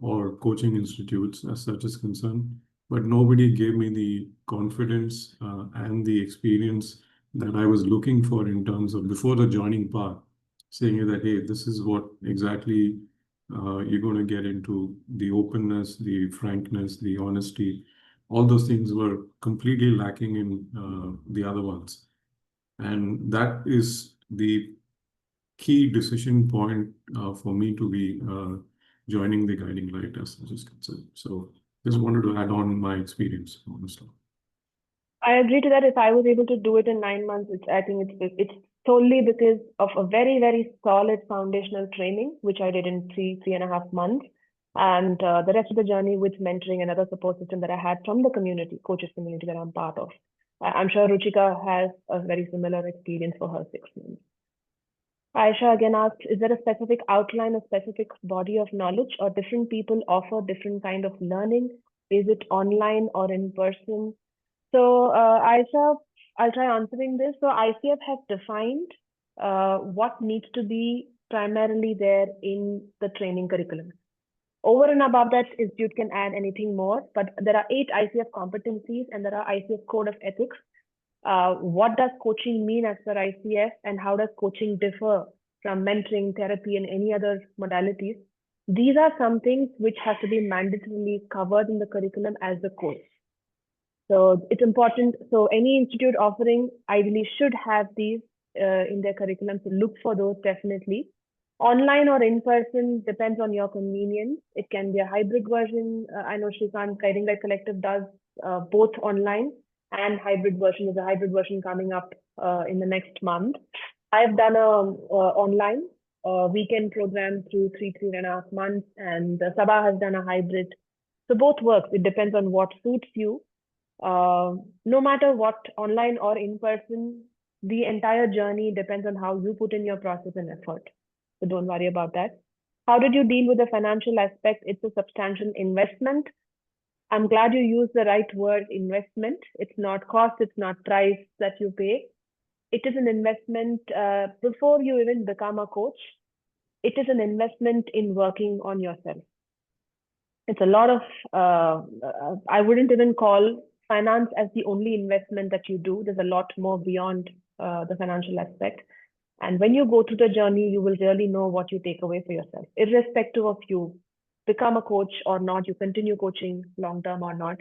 or coaching institutes as such is concerned, but nobody gave me the confidence and the experience that I was looking for in terms of before the joining part, saying that, hey, this is what exactly you're going to get into, the openness, the frankness, the honesty. All those things were completely lacking in the other ones. And that is the key decision point for me to be joining the Guiding Light as such is concerned. So just wanted to add on my experience, honestly. I agree to that. If I was able to do it in 9 months, I think it's solely because of a very, very solid foundational training, which I did in 3.5 months. And the rest of the journey with mentoring and other support system that I had from the community, coaches community that I'm part of. I'm sure Ruchika has a very similar experience for her 6 months. Aisha again asked, is there a specific outline, a specific body of knowledge, or different people offer different kind of learning? Is it online or in person? So Aisha, I'll try answering this. So ICF has defined what needs to be primarily there in the training curriculum. Over and above that, institute can add anything more, but there are 8 ICF competencies and there are ICF code of ethics. What does coaching mean as per ICF, and how does coaching differ from mentoring, therapy, and any other modalities? These are some things which have to be mandatorily covered in the curriculum as a course. So it's important. So any institute offering ideally should have these in their curriculum. So look for those definitely. Online or in person depends on your convenience. It can be a hybrid version. I know Shrikant Guiding Light Collective does both online and hybrid version. There's a hybrid version coming up in the next month. I've done a online weekend program through 3.5 months, and Saba has done a hybrid. So both works. It depends on what suits you. No matter what, online or in person, the entire journey depends on how you put in your process and effort. So don't worry about that. How did you deal with the financial aspect? It's a substantial investment. I'm glad you used the right word, investment. It's not cost, it's not price that you pay. It is an investment before you even become a coach. It is an investment in working on yourself. It's a lot of, I wouldn't even call finance as the only investment that you do. There's a lot more beyond the financial aspect. And when you go through the journey, you will really know what you take away for yourself, irrespective of you become a coach or not, you continue coaching long-term or not.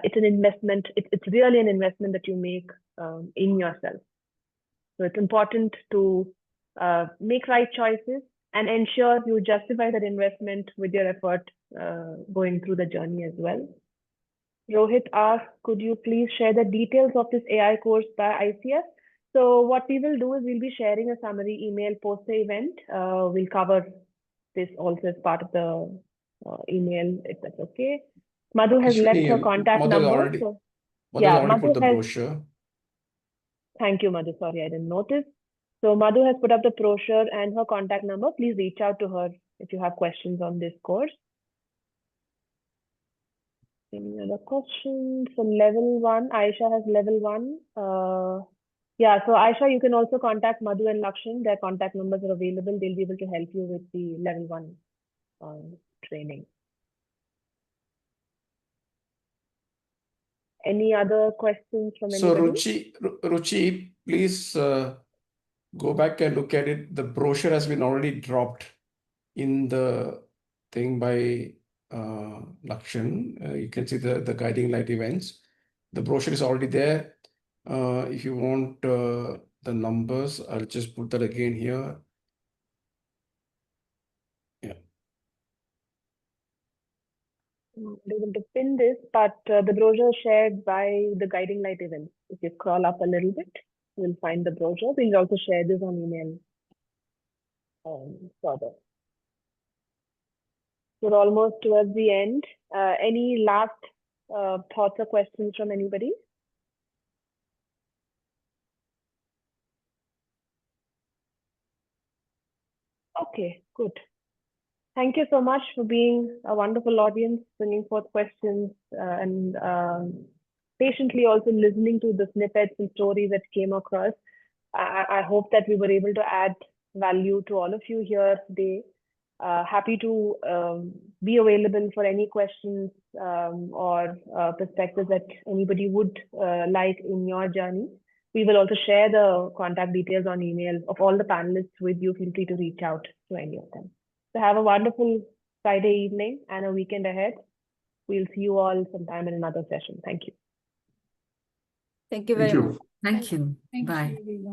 It's an investment. It's really an investment that you make in yourself. So it's important to make right choices and ensure you justify that investment with your effort going through the journey as well. Rohit asked, could you please share the details of this AI course by ICF? So what we will do is we'll be sharing a summary email post the event. We'll cover this also as part of the email, if that's okay. Madhu has left her contact number. Already, so, Madhu yeah, already Madhu put the has, brochure. Thank you, Madhu. Sorry, I didn't notice. So Madhu has put up the brochure and her contact number. Please reach out to her if you have questions on this course. Any other questions? So level 1, Aisha has level 1. Yeah, so Aisha, you can also contact Madhu and Lakshan. Their contact numbers are available. They'll be able to help you with the level 1 training. Any other questions from anybody? So Ruchi, please go back and look at it. The brochure has been already dropped in the thing by Lakshan. You can see the Guiding Light events. The brochure is already there. If you want the numbers, I'll just put that again here. Yeah. I'm able to pin this, but the brochure shared by the Guiding Light event. If you scroll up a little bit, you'll find the brochure. We'll also share this on email further. We're almost towards the end. Any last thoughts or questions from anybody? Okay, good. Thank you so much for being a wonderful audience, bringing forth questions and patiently also listening to the snippets and stories that came across. I hope that we were able to add value to all of you here today. Happy to be available for any questions or perspectives that anybody would like in your journey. We will also share the contact details on email of all the panelists with you. Feel free to reach out to any of them. So have a wonderful Friday evening and a weekend ahead. We'll see you all sometime in another session. Thank you. Thank you very much. Thank you. Thank Bye. you, everyone.